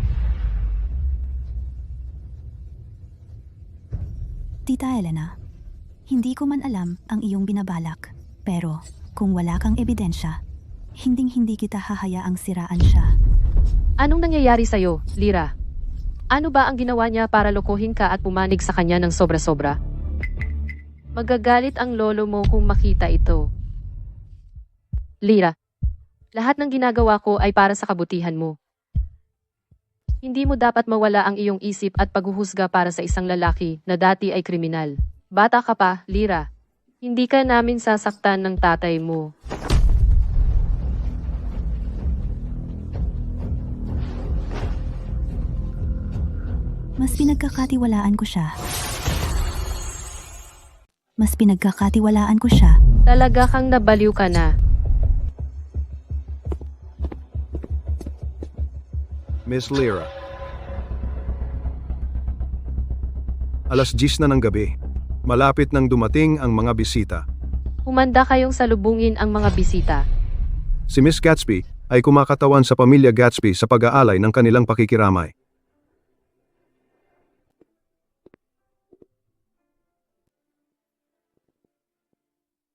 Speaker 4: Tita Elena, hindi ko man alam ang iyong binabalak. Pero kung wala kang ebidensya, hinding-hindi kita hahayaang siraan siya.
Speaker 5: Anong nangyayari sa'yo, Lira? Ano ba ang ginawa niya para lokohin ka at pumanig sa kanya ng sobra-sobra? Magagalit ang lolo mo kung makita ito. Lira, lahat ng ginagawa ko ay para sa kabutihan mo. Hindi mo dapat mawala ang iyong isip at paghuhusga para sa isang lalaki na dati ay kriminal. Bata ka pa, Lira. Hindi ka namin sasaktan ng tatay mo.
Speaker 4: Mas pinagkakatiwalaan ko siya. Mas pinagkakatiwalaan ko siya.
Speaker 5: Talaga kang nabaliw ka na.
Speaker 1: Miss Lira. Alas 10 na ng gabi. Malapit nang dumating ang mga bisita.
Speaker 5: Humanda kayong salubungin ang mga bisita.
Speaker 1: Si Miss Gatsby ay kumakatawan sa pamilya Gatsby sa pag-aalay ng kanilang pakikiramay.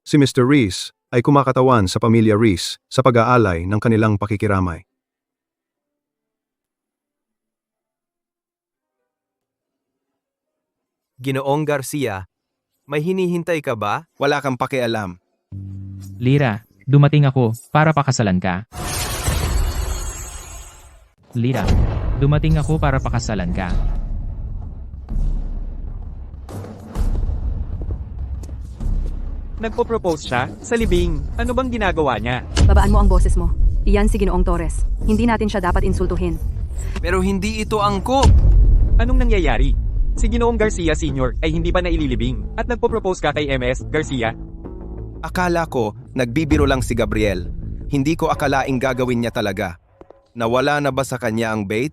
Speaker 1: Si Mr. Reese ay kumakatawan sa pamilya Reese sa pag-aalay ng kanilang pakikiramay.
Speaker 2: Ginoong Garcia, may hinihintay ka ba?
Speaker 3: Wala kang pakialam.
Speaker 7: Lira, dumating ako para pakasalan ka. Lira, dumating ako para pakasalan ka.
Speaker 8: Nagpo-propose siya sa libing. Ano bang ginagawa niya?
Speaker 9: Babaan mo ang boses mo. Iyan si Ginoong Torres. Hindi natin siya dapat insultuhin.
Speaker 3: Pero hindi ito angkop.
Speaker 8: Anong nangyayari? Si Ginoong Garcia Sr. ay hindi pa naililibing at nagpo-propose ka kay MS Garcia?
Speaker 3: Akala ko, nagbibiro lang si Gabriel. Hindi ko akalaing gagawin niya talaga. Nawala na ba sa kanya ang bait?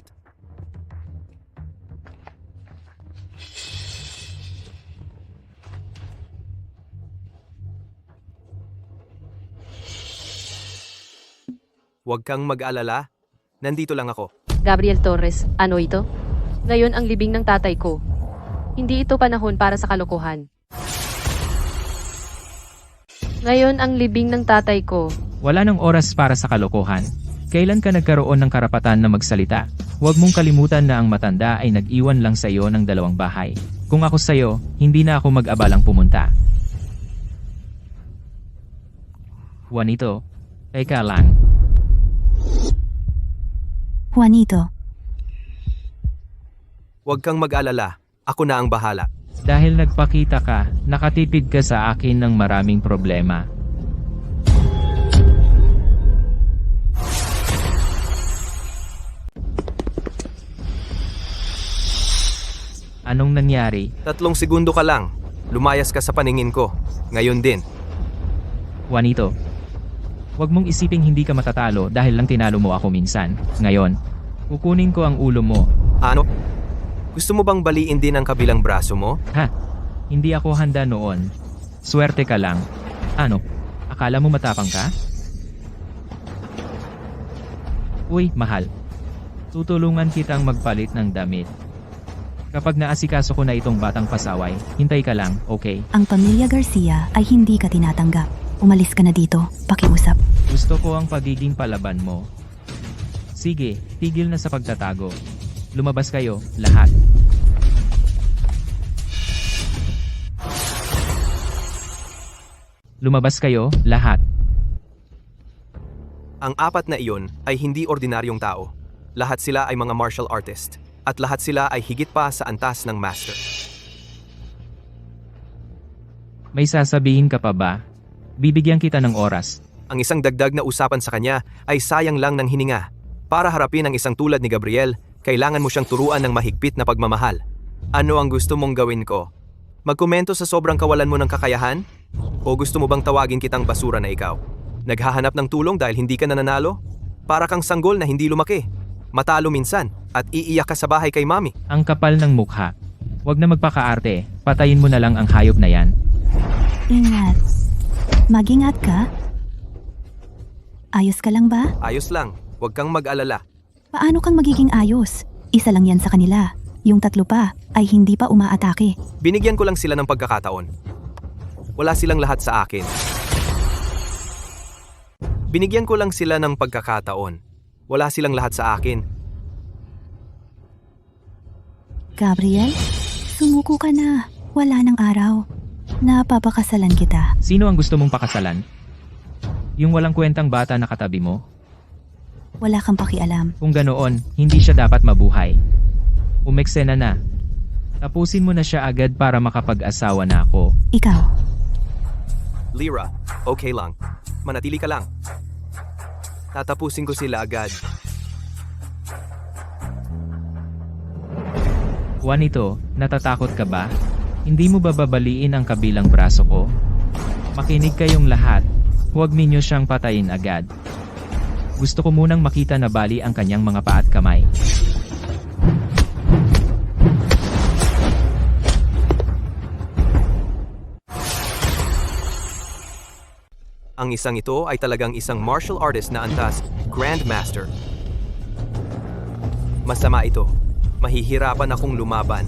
Speaker 2: Huwag kang mag-alala. Nandito lang ako.
Speaker 5: Gabriel Torres, ano ito? Ngayon ang libing ng tatay ko. Hindi ito panahon para sa kalokohan. Ngayon ang libing ng tatay ko.
Speaker 7: Wala nang oras para sa kalokohan. Kailan ka nagkaroon ng karapatan na magsalita? Huwag mong kalimutan na ang matanda ay nag-iwan lang sa iyo ng 2 bahay. Kung ako sa iyo, hindi na ako mag-abalang pumunta. Juanito, teka lang.
Speaker 4: Juanito,
Speaker 2: Huwag kang mag-alala. Ako na ang bahala.
Speaker 7: Dahil nagpakita ka, nakatipid ka sa akin ng maraming problema. Anong nangyari?
Speaker 2: 3 segundo ka lang. Lumayas ka sa paningin ko. Ngayon din.
Speaker 7: Juanito, huwag mong isiping hindi ka matatalo dahil lang tinalo mo ako minsan. Ngayon, kukunin ko ang ulo mo.
Speaker 2: Ano? Gusto mo bang baliin din ang kabilang braso mo?
Speaker 7: Ha? Hindi ako handa noon. Swerte ka lang. Ano? Akala mo matapang ka? Uy, mahal. Tutulungan kitang magpalit ng damit. Kapag naasikaso ko na itong batang pasaway, hintay ka lang, okay?
Speaker 4: ang pamilya Garcia ay hindi ka tinatanggap. Umalis ka na dito, pakiusap.
Speaker 7: Gusto ko ang pagiging palaban mo. Sige, tigil na sa pagtatago. Lumabas kayo, lahat. Lumabas kayo, lahat.
Speaker 2: Ang 4 na iyon ay hindi ordinaryong tao. Lahat sila ay mga martial artist. At lahat sila ay higit pa sa antas ng master.
Speaker 7: May sasabihin ka pa ba? Bibigyan kita ng oras.
Speaker 2: Ang isang dagdag na usapan sa kanya ay sayang lang ng hininga. Para harapin ang isang tulad ni Gabriel, kailangan mo siyang turuan ng mahigpit na pagmamahal. Ano ang gusto mong gawin ko? Magkomento sa sobrang kawalan mo ng kakayahan? O gusto mo bang tawagin kitang basura na ikaw? Naghahanap ng tulong dahil hindi ka nananalo? Para kang sanggol na hindi lumaki. Matalo minsan at iiyak ka sa bahay kay mami.
Speaker 7: Ang kapal ng mukha. Huwag na magpakaarte, patayin mo na lang ang hayop na yan.
Speaker 4: Ingat. Mag-ingat ka. Ayos ka lang ba?
Speaker 2: Ayos lang, huwag kang mag-alala.
Speaker 4: Paano kang magiging ayos? Isa lang yan sa kanila. Yung 3 pa ay hindi pa umaatake.
Speaker 2: Binigyan ko lang sila ng pagkakataon. Wala silang lahat sa akin. Binigyan ko lang sila ng pagkakataon. Wala silang lahat sa akin.
Speaker 4: Gabriel, sumuko ka na. Wala ng araw. Napapakasalan kita.
Speaker 7: Sino ang gusto mong pakasalan? Yung walang kwentang bata na katabi mo?
Speaker 4: Wala kang pakialam.
Speaker 7: Kung ganoon, hindi siya dapat mabuhay. Umeksena na. Tapusin mo na siya agad para makapag-asawa na ako.
Speaker 4: Ikaw,
Speaker 2: Lyra, okay lang. Manatili ka lang. Tatapusin ko sila agad.
Speaker 7: Juanito, natatakot ka ba? Hindi mo ba babaliin ang kabilang braso ko? Makinig kayong lahat. Huwag ninyo siyang patayin agad. Gusto ko munang makita na bali ang kanyang mga paa at kamay.
Speaker 2: Ang isang ito ay talagang isang martial artist na antas, Grandmaster. Masama ito. Mahihirapan akong lumaban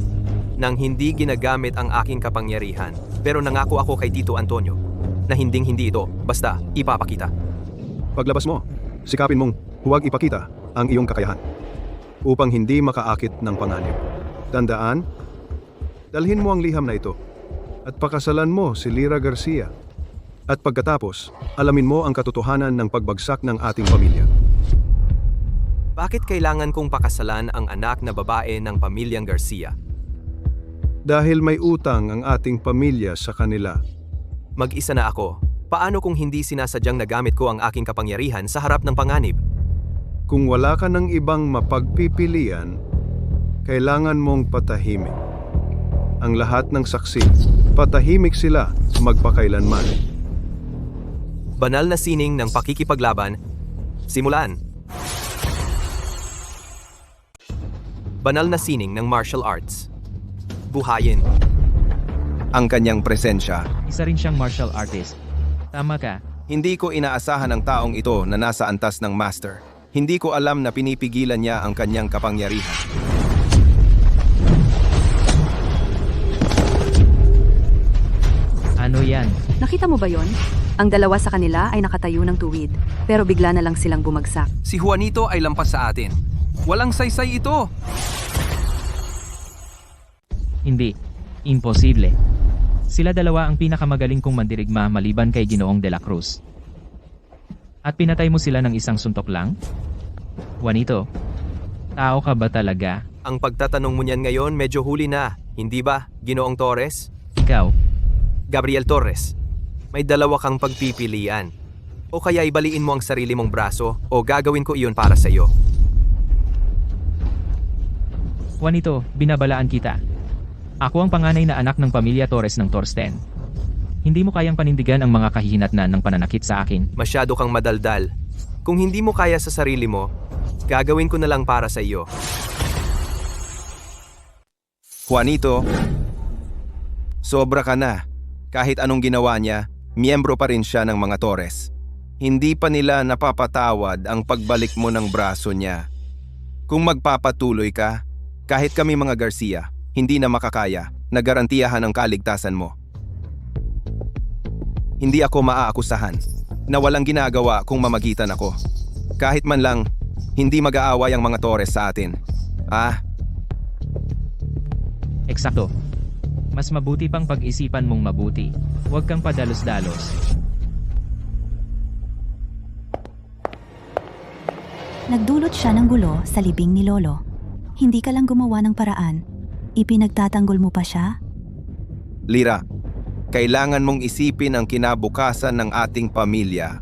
Speaker 2: nang hindi ginagamit ang aking kapangyarihan. Pero nangako ako kay Tito Antonio na hindi ito basta ipapakita.
Speaker 1: Paglabas mo, sikapin mong huwag ipakita ang iyong kakayahan upang hindi makaakit ng panganib. Tandaan, dalhin mo ang liham na ito at pakasalan mo si Lyra Garcia. At pagkatapos, alamin mo ang katotohanan ng pagbagsak ng ating pamilya.
Speaker 2: Bakit kailangan kong pakasalan ang anak na babae ng pamilyang Garcia?
Speaker 1: Dahil may utang ang ating pamilya sa kanila.
Speaker 2: Mag-isa na ako. Paano kung hindi sinasadyang nagamit ko ang aking kapangyarihan sa harap ng panganib?
Speaker 1: Kung wala ka ng ibang mapagpipilian, kailangan mong patahimik. Ang lahat ng saksi, patahimik sila magpakailanman.
Speaker 2: Banal na sining ng pakikipaglaban. Simulan. Banal na sining ng martial arts. Buhayin.
Speaker 3: Ang kanyang presensya.
Speaker 7: Isa rin siyang martial artist. Tama ka.
Speaker 3: Hindi ko inaasahan ng taong ito na nasa antas ng master. Hindi ko alam na pinipigilan niya ang kanyang kapangyarihan.
Speaker 7: Ano yan?
Speaker 9: Nakita mo ba yon? Ang dalawa sa kanila ay nakatayo ng tuwid, pero bigla na lang silang bumagsak.
Speaker 2: Si Juanito ay lampas sa atin. Walang saysay ito.
Speaker 7: Hindi. Imposible. Sila dalawa ang pinakamagaling kong mandirigma maliban kay Ginoong de la Cruz. At pinatay mo sila ng isang suntok lang? Juanito, Tao ka ba talaga?
Speaker 2: Ang pagtatanong mo niyan ngayon medyo huli na, hindi ba, Ginoong Torres?
Speaker 7: Ikaw?
Speaker 2: Gabriel Torres, may dalawa kang pagpipilian. O kaya ibaliin mo ang sarili mong braso o gagawin ko iyon para sa iyo.
Speaker 7: Juanito, binabalaan kita. Ako ang panganay na anak ng pamilya Torres ng Torsten. Hindi mo kayang panindigan ang mga kahihinatnan ng pananakit sa akin.
Speaker 2: Masyado kang madaldal. Kung hindi mo kaya sa sarili mo, gagawin ko na lang para sa iyo.
Speaker 3: Juanito, sobra ka na. Kahit anong ginawa niya, miyembro pa rin siya ng mga Torres. Hindi pa nila napapatawad ang pagbalik mo ng braso niya. Kung magpapatuloy ka, kahit kami mga Garcia, hindi na makakaya na garantiyahan ang kaligtasan mo. Hindi ako maaakusahan na walang ginagawa kung mamagitan ako. Kahit man lang, hindi mag-aaway ang mga Torres sa atin.
Speaker 7: Eksakto. Mas mabuti pang pag-isipan mong mabuti. Huwag kang padalos-dalos.
Speaker 4: Nagdulot siya ng gulo sa libing ni Lolo. Hindi ka lang gumawa ng paraan. Ipinagtatanggol mo pa siya?
Speaker 3: Lira, kailangan mong isipin ang kinabukasan ng ating pamilya.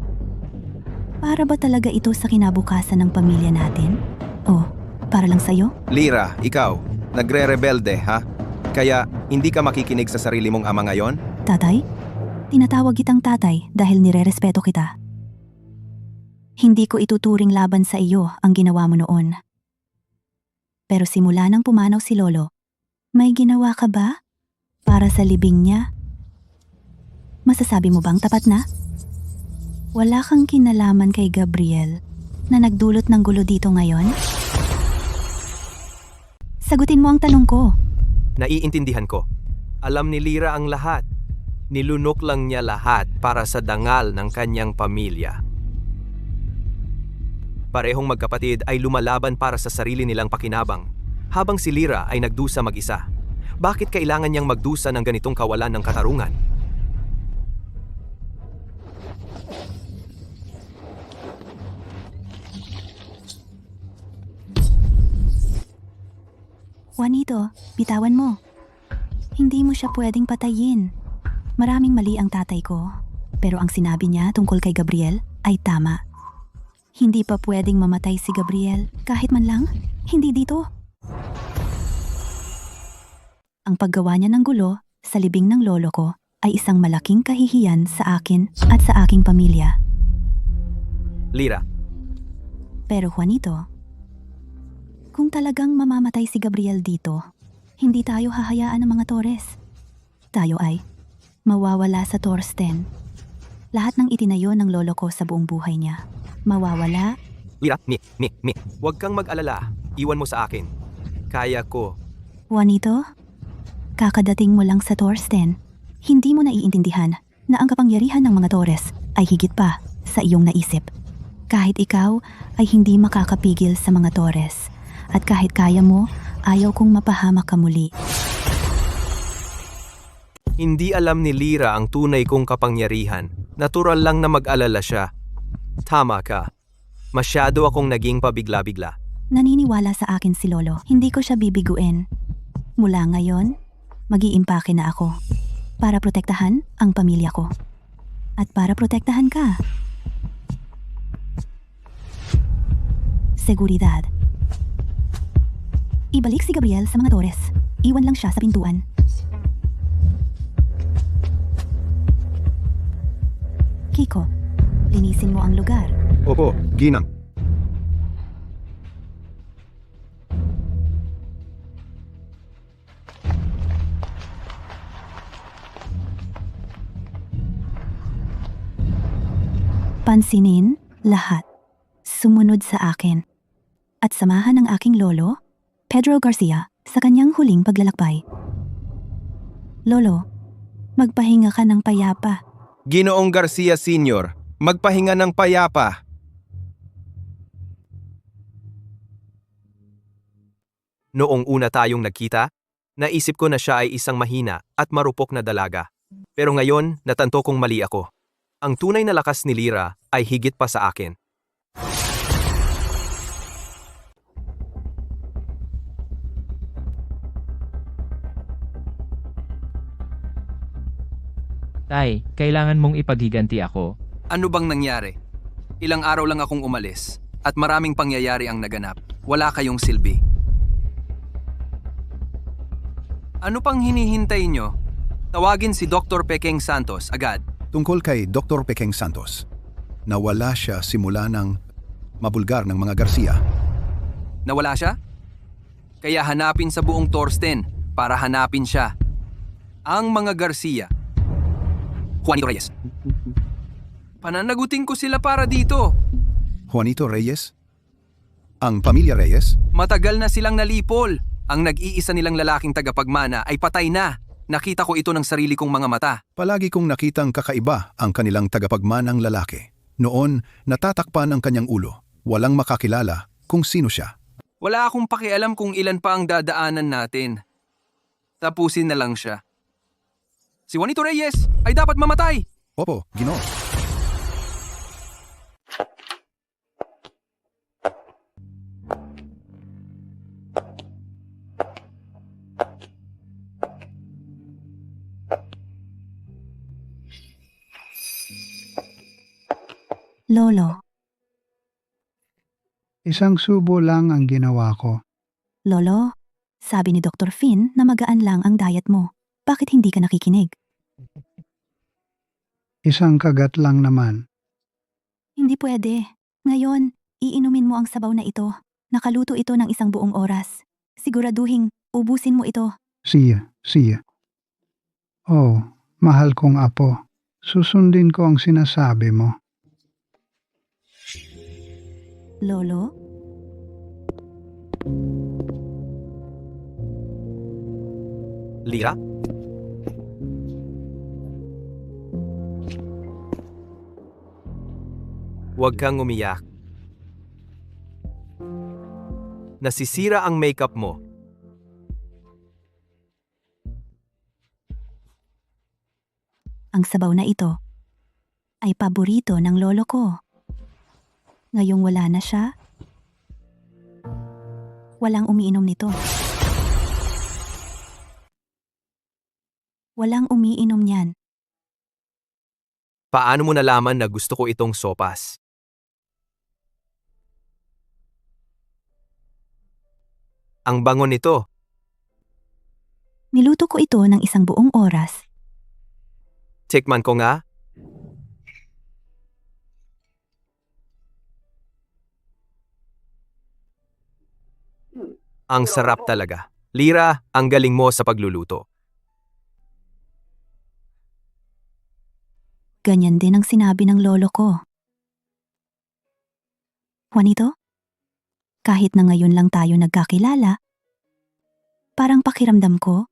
Speaker 4: Para ba talaga ito sa kinabukasan ng pamilya natin? O, para lang sa'yo?
Speaker 3: Lira, ikaw, nagre-rebelde, ha? Kaya hindi ka makikinig sa sarili mong ama ngayon?
Speaker 4: Tatay? Tinatawag kitang tatay dahil nire-respeto kita. Hindi ko ituturing laban sa iyo ang ginawa mo noon. Pero simula nang pumanaw si Lolo, may ginawa ka ba? Para sa libing niya? Masasabi mo bang tapat na? Wala kang kinalaman kay Gabriel na nagdulot ng gulo dito ngayon? Sagutin mo ang tanong ko.
Speaker 2: Naiintindihan ko. Alam ni Lira ang lahat. Nilunok lang niya lahat para sa dangal ng kanyang pamilya. Parehong magkapatid ay lumalaban para sa sarili nilang pakinabang, habang si Lira ay nagdusa mag-isa. Bakit kailangan niyang magdusa ng ganitong kawalan ng katarungan?
Speaker 4: Juanito, bitawan mo. Hindi mo siya pwedeng patayin. Maraming mali ang tatay ko. Pero ang sinabi niya tungkol kay Gabriel ay tama. Hindi pa pwedeng mamatay si Gabriel kahit man lang. Hindi dito. Ang paggawa niya ng gulo sa libing ng lolo ko ay isang malaking kahihiyan sa akin at sa aking pamilya.
Speaker 2: Lira,
Speaker 4: Pero Juanito, kung talagang mamamatay si Gabriel dito, hindi tayo hahayaan ng mga Torres. Tayo ay mawawala sa Torsten. Lahat ng itinayo ng lolo ko sa buong buhay niya. Mawawala.
Speaker 2: Lira, huwag kang mag-alala. Iwan mo sa akin. Kaya ko.
Speaker 4: Juanito, kakadating mo lang sa Torsten. Hindi mo naiintindihan na ang kapangyarihan ng mga Torres ay higit pa sa iyong naisip. Kahit ikaw ay hindi makakapigil sa mga Torres. At kahit kaya mo, ayaw kong mapahamak ka muli.
Speaker 2: Hindi alam ni Lira ang tunay kong kapangyarihan. Natural lang na mag-alala siya. Tama ka. Masyado akong naging pabigla-bigla.
Speaker 4: Naniniwala sa akin si Lolo. Hindi ko siya bibiguin. Mula ngayon, mag-iimpake na ako. Para protektahan ang pamilya ko. At para protektahan ka. Seguridad. Ibalik si Gabriel sa mga Torres. Iwan lang siya sa pintuan. Kiko, linisin mo ang lugar.
Speaker 1: Opo, Ginang.
Speaker 4: Pansinin lahat. Sumunod sa akin. At samahan ang aking lolo, Pedro Garcia, sa kanyang huling paglalakbay. Lolo, magpahinga ka ng payapa.
Speaker 3: Ginoong Garcia Sr., magpahinga ng payapa.
Speaker 2: Noong una tayong nagkita, naisip ko na siya ay isang mahina at marupok na dalaga. Pero ngayon, natanto kong mali ako. Ang tunay na lakas ni Lira ay higit pa sa akin.
Speaker 7: Tay, kailangan mong ipaghiganti ako.
Speaker 3: Ano bang nangyari? Ilang araw lang akong umalis at maraming pangyayari ang naganap. Wala kayong silbi. Ano pang hinihintay nyo? Tawagin si Dr. Pekeng Santos agad.
Speaker 1: Tungkol kay Dr. Pekeng Santos, nawala siya simula ng mabulgar ng mga Garcia.
Speaker 3: Nawala siya? Kaya hanapin sa buong Torsten para hanapin siya. Ang mga Garcia. Juanito Reyes. Pananagutin ko sila para dito.
Speaker 1: Juanito Reyes? Ang pamilya Reyes?
Speaker 3: Matagal na silang nalipol. Ang nag-iisa nilang lalaking tagapagmana ay patay na. Nakita ko ito ng sarili kong mga mata.
Speaker 1: Palagi kong nakitang kakaiba ang kanilang tagapagmanang lalaki. Noon, natatakpan ang kanyang ulo. Walang makakilala kung sino siya.
Speaker 3: Wala akong pakialam kung ilan pa ang dadaanan natin. Tapusin na lang siya. Si Juanito Reyes ay dapat mamatay.
Speaker 1: Opo, Ginoo.
Speaker 4: Lolo,
Speaker 6: Isang subo lang ang ginawa ko.
Speaker 4: Lolo, sabi ni Dr. Finn na magaan lang ang diet mo. Bakit hindi ka nakikinig?
Speaker 6: Isang kagat lang naman.
Speaker 4: Hindi pwede. Ngayon, iinumin mo ang sabaw na ito. Nakaluto ito ng isang buong oras. Siguraduhin, ubusin mo ito.
Speaker 6: Siya. Oh, mahal kong apo. Susundin ko ang sinasabi mo.
Speaker 4: Lolo?
Speaker 2: Lira? Huwag kang umiyak. Nasisira ang makeup mo.
Speaker 4: Ang sabaw na ito ay paborito ng lolo ko. Ngayong wala na siya, walang umiinom nito. Walang umiinom niyan.
Speaker 2: Paano mo nalaman na gusto ko itong sopas? Ang bango nito.
Speaker 4: Niluto ko ito ng isang buong oras.
Speaker 2: Tikman ko nga. Ang sarap talaga. Lira, ang galing mo sa pagluluto.
Speaker 4: Ganyan din ang sinabi ng lolo ko. Juanito, kahit na ngayon lang tayo nagkakilala, parang pakiramdam ko,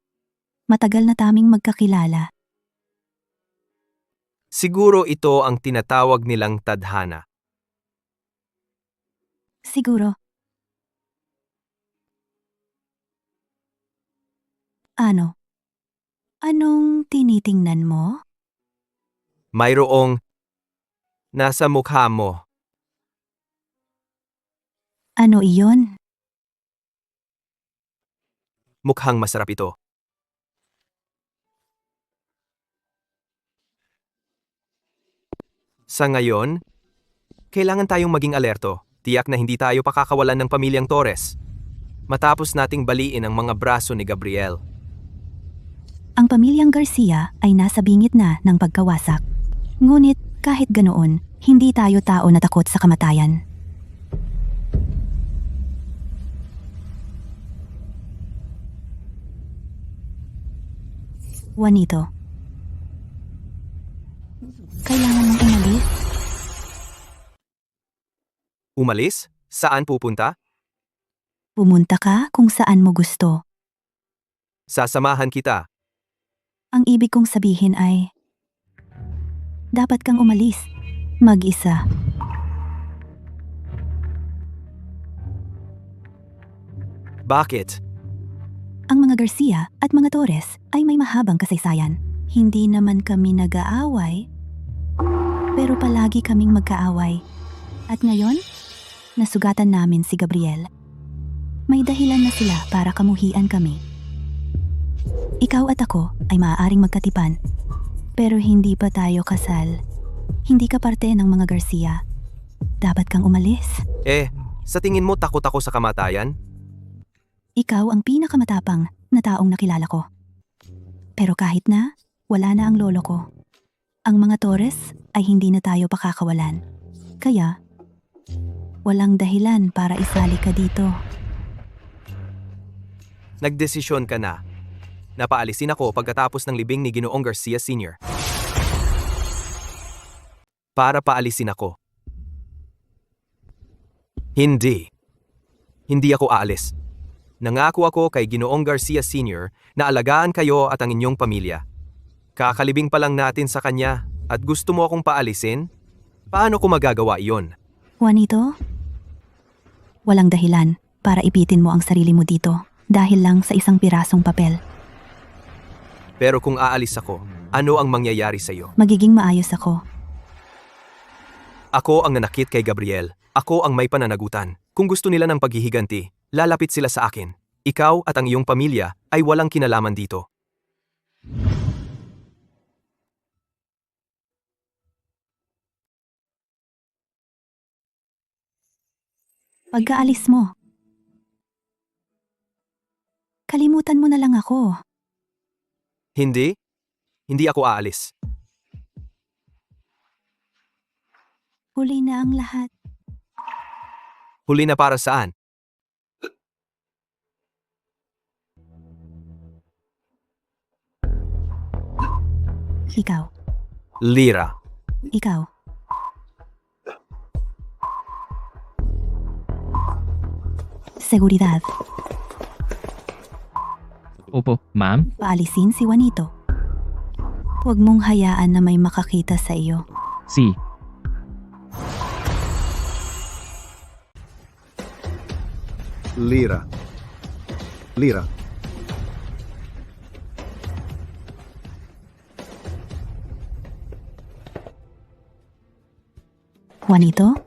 Speaker 4: matagal na taming magkakilala.
Speaker 2: Siguro ito ang tinatawag nilang tadhana.
Speaker 4: Siguro. Ano? Anong tinitingnan mo?
Speaker 2: Mayroong nasa mukha mo.
Speaker 4: Ano iyon?
Speaker 2: Mukhang masarap ito. Sa ngayon, kailangan tayong maging alerto. Tiyak na hindi tayo pakakawalan ng pamilyang Torres. Matapos nating baliin ang mga braso ni Gabriel.
Speaker 4: Ang pamilyang Garcia ay nasa bingit na ng pagkawasak. Ngunit kahit ganoon, hindi tayo tao na takot sa kamatayan. Juanito, kailangan mong umalis?
Speaker 2: Umalis? Saan pupunta?
Speaker 4: Pumunta ka kung saan mo gusto.
Speaker 2: Sasamahan kita.
Speaker 4: Ang ibig kong sabihin ay, dapat kang umalis, mag-isa.
Speaker 2: Bakit?
Speaker 4: Ang mga Garcia at mga Torres ay may mahabang kasaysayan. Hindi naman kami nag-aaway, pero palagi kaming magkaaway. At ngayon, nasugatan namin si Gabriel. May dahilan na sila para kamuhian kami. Ikaw at ako ay maaaring magkatipan, Pero hindi pa tayo kasal. Hindi ka parte ng mga Garcia. Dapat kang umalis.
Speaker 2: Sa tingin mo takot ako sa kamatayan?
Speaker 4: Ikaw ang pinakamatapang na taong nakilala ko. Pero kahit na, wala na ang lolo ko. Ang mga Torres ay hindi na tayo pakakawalan. Kaya, walang dahilan para isali ka dito.
Speaker 2: Nagdesisyon ka na. Napaalisin ako pagkatapos ng libing ni Ginoong Garcia Sr. Para paalisin ako. Hindi. Hindi ako aalis. Nangako ako kay Ginoong Garcia Sr. na alagaan kayo at ang inyong pamilya. Kakalibing pa lang natin sa kanya at gusto mo akong paalisin? Paano ko magagawa iyon?
Speaker 4: Juanito, walang dahilan para ipitin mo ang sarili mo dito dahil lang sa isang pirasong papel.
Speaker 2: Pero kung aalis ako, ano ang mangyayari sa iyo?
Speaker 4: Magiging maayos ako.
Speaker 2: Ako ang nanakit kay Gabriel. Ako ang may pananagutan. Kung gusto nila ng paghihiganti, lalapit sila sa akin. Ikaw at ang iyong pamilya ay walang kinalaman dito.
Speaker 4: Pagkaalis mo, kalimutan mo na lang ako.
Speaker 2: Hindi? Hindi ako aalis.
Speaker 4: Huli na ang lahat.
Speaker 2: Huli na para saan?
Speaker 4: Ikaw,
Speaker 2: Lira.
Speaker 4: ikaw. Seguridad.
Speaker 7: Opo, ma'am?
Speaker 4: Paalisin si Juanito. Huwag mong hayaan na may makakita sa iyo.
Speaker 7: Si.
Speaker 1: Lira. Lira.
Speaker 4: Juanito,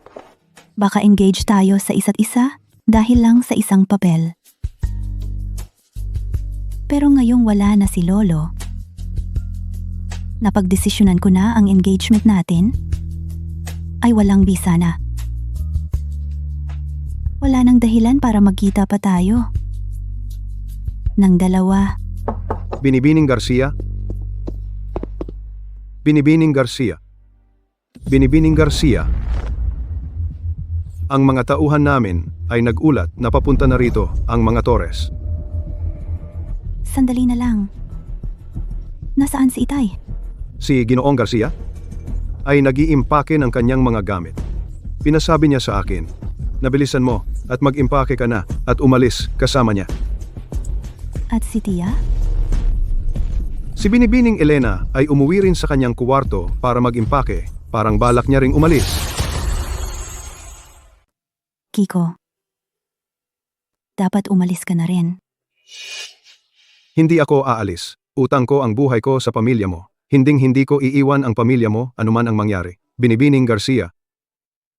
Speaker 4: baka engage tayo sa isa't isa dahil lang sa isang papel. Pero ngayong wala na si Lolo, napagdesisyonan ko na ang engagement natin ay walang bisa na. Wala nang dahilan para magkita pa tayo. Nang dalawa.
Speaker 1: Binibining Garcia. Binibining Garcia. Binibining Garcia. Ang mga tauhan namin ay nagulat na papunta na rito ang mga Torres.
Speaker 4: Sandali na lang. Nasaan si Itay?
Speaker 1: Si Ginoong Garcia ay nag-iimpake ng kanyang mga gamit. Pinasabi niya sa akin, nabilisan mo at mag-impake ka na at umalis kasama niya.
Speaker 4: At si Tia?
Speaker 1: Si Binibining Elena ay umuwi rin sa kanyang kuwarto para mag-impake, parang balak niya ring umalis.
Speaker 4: Kiko, dapat umalis ka na rin.
Speaker 1: Hindi ako aalis. Utang ko ang buhay ko sa pamilya mo. Hinding-hindi ko iiwan ang pamilya mo anuman ang mangyari. Binibining Garcia.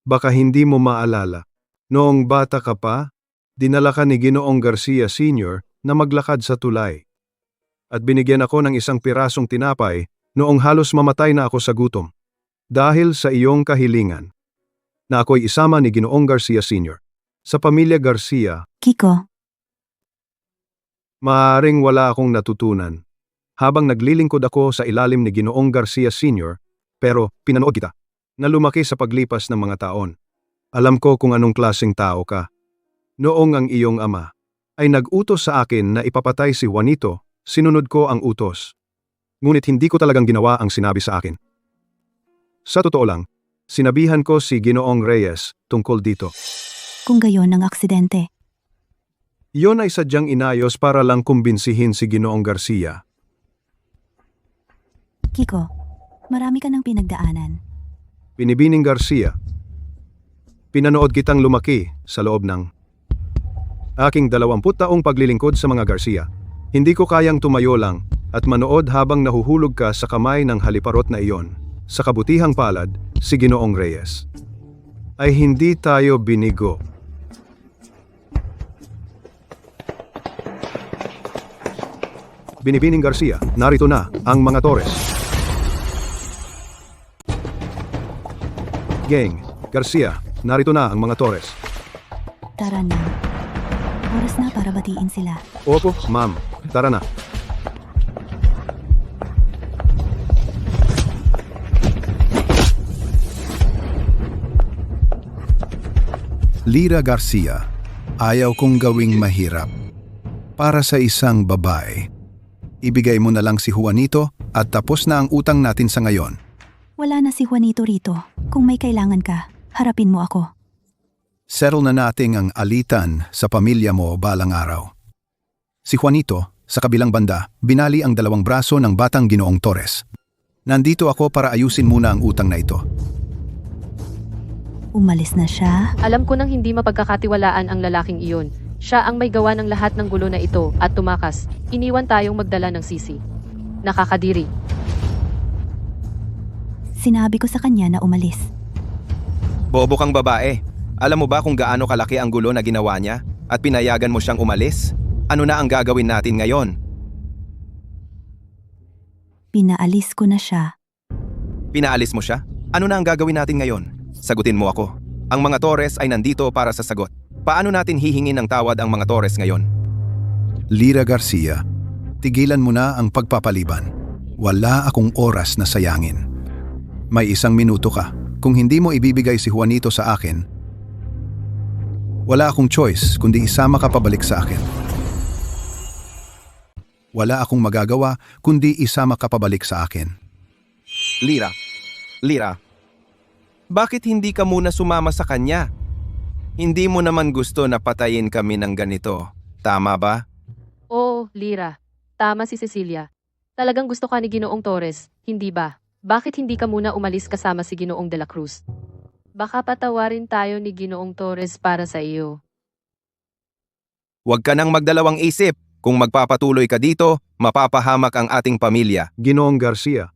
Speaker 1: Baka hindi mo maalala. Noong bata ka pa, dinala ka ni Ginoong Garcia Sr. na maglakad sa tulay. At binigyan ako ng isang pirasong tinapay noong halos mamatay na ako sa gutom. Dahil sa iyong kahilingan, na ako'y isama ni Ginoong Garcia Sr. sa pamilya Garcia.
Speaker 4: Kiko,
Speaker 1: Maaaring wala akong natutunan habang naglilingkod ako sa ilalim ni Ginoong Garcia Sr. pero pinanood kita na lumaki sa paglipas ng mga taon. Alam ko kung anong klaseng tao ka. Noong ang iyong ama ay nag-utos sa akin na ipapatay si Juanito, sinunod ko ang utos. Ngunit hindi ko talagang ginawa ang sinabi sa akin. Sa totoo lang, sinabihan ko si Ginoong Reyes tungkol dito.
Speaker 4: kung gayon ang aksidente.
Speaker 1: Iyon ay sadyang inayos para lang kumbinsihin si Ginoong Garcia.
Speaker 4: Kiko, marami ka ng pinagdaanan.
Speaker 1: Binibining Garcia. Pinanood kitang lumaki sa loob ng aking 20 taong paglilingkod sa mga Garcia. Hindi ko kayang tumayo lang at manood habang nahuhulog ka sa kamay ng haliparot na iyon. Sa kabutihang palad, si Ginoong Reyes. Ay hindi tayo binigo. Binibining Garcia, narito na ang mga Torres. Gang, Garcia, narito na ang mga Torres.
Speaker 4: Tara na. Oras na para batiin sila.
Speaker 1: Opo, ma'am. Tara na.
Speaker 10: Lira Garcia, ayaw kong gawing mahirap. Para sa isang babae, ibigay mo na lang si Juanito at tapos na ang utang natin sa ngayon.
Speaker 4: Wala na si Juanito rito. Kung may kailangan ka, harapin mo ako.
Speaker 10: Settle na natin ang alitan sa pamilya mo balang araw. Si Juanito, sa kabilang banda, binali ang 2 braso ng batang Ginoong Torres. Nandito ako para ayusin muna ang utang na ito.
Speaker 4: Umalis na siya.
Speaker 5: Alam ko nang hindi mapagkakatiwalaan ang lalaking iyon. Siya ang may gawa ng lahat ng gulo na ito at tumakas. Iniwan tayong magdala ng sisi. Nakakadiri.
Speaker 4: Sinabi ko sa kanya na umalis.
Speaker 3: Bobo kang babae. Alam mo ba kung gaano kalaki ang gulo na ginawa niya? At pinayagan mo siyang umalis? Ano na ang gagawin natin ngayon?
Speaker 4: Pinaalis ko na siya.
Speaker 3: Pinaalis mo siya? Ano na ang gagawin natin ngayon? Sagutin mo ako. Ang mga Torres ay nandito para sa sagot. Paano natin hihingin ng tawad ang mga Torres ngayon?
Speaker 10: Lira Garcia, tigilan mo na ang pagpapaliban. Wala akong oras na sayangin. May 1 minuto ka. Kung hindi mo ibibigay si Juanito sa akin, wala akong choice kundi isama ka pabalik sa akin. Wala akong magagawa kundi isama ka pabalik sa akin.
Speaker 3: Lira, bakit hindi ka muna sumama sa kanya? Hindi mo naman gusto na patayin kami ng ganito, tama ba?
Speaker 5: Oo, Lira. Tama si Cecilia. Talagang gusto ka ni Ginoong Torres, hindi ba? Bakit hindi ka muna umalis kasama si Ginoong de la Cruz? Baka patawarin tayo ni Ginoong Torres para sa iyo.
Speaker 3: Huwag ka nang magdalawang isip. Kung magpapatuloy ka dito, mapapahamak ang ating pamilya.
Speaker 1: Ginoong Garcia,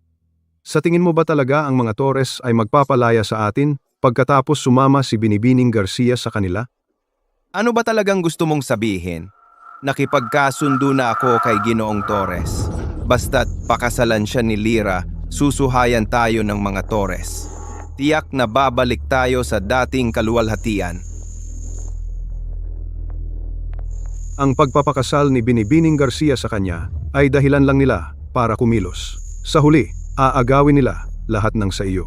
Speaker 1: sa tingin mo ba talaga ang mga Torres ay magpapalaya sa atin pagkatapos sumama si Binibining Garcia sa kanila?
Speaker 3: Ano ba talagang gusto mong sabihin? Nakipagkasundo na ako kay Ginoong Torres. Basta't pakasalan siya ni Lira, susuhayan tayo ng mga Torres. Tiyak na babalik tayo sa dating kaluwalhatian.
Speaker 1: Ang pagpapakasal ni Binibining Garcia sa kanya ay dahilan lang nila para kumilos. Sa huli, aagawin nila lahat ng sa iyo.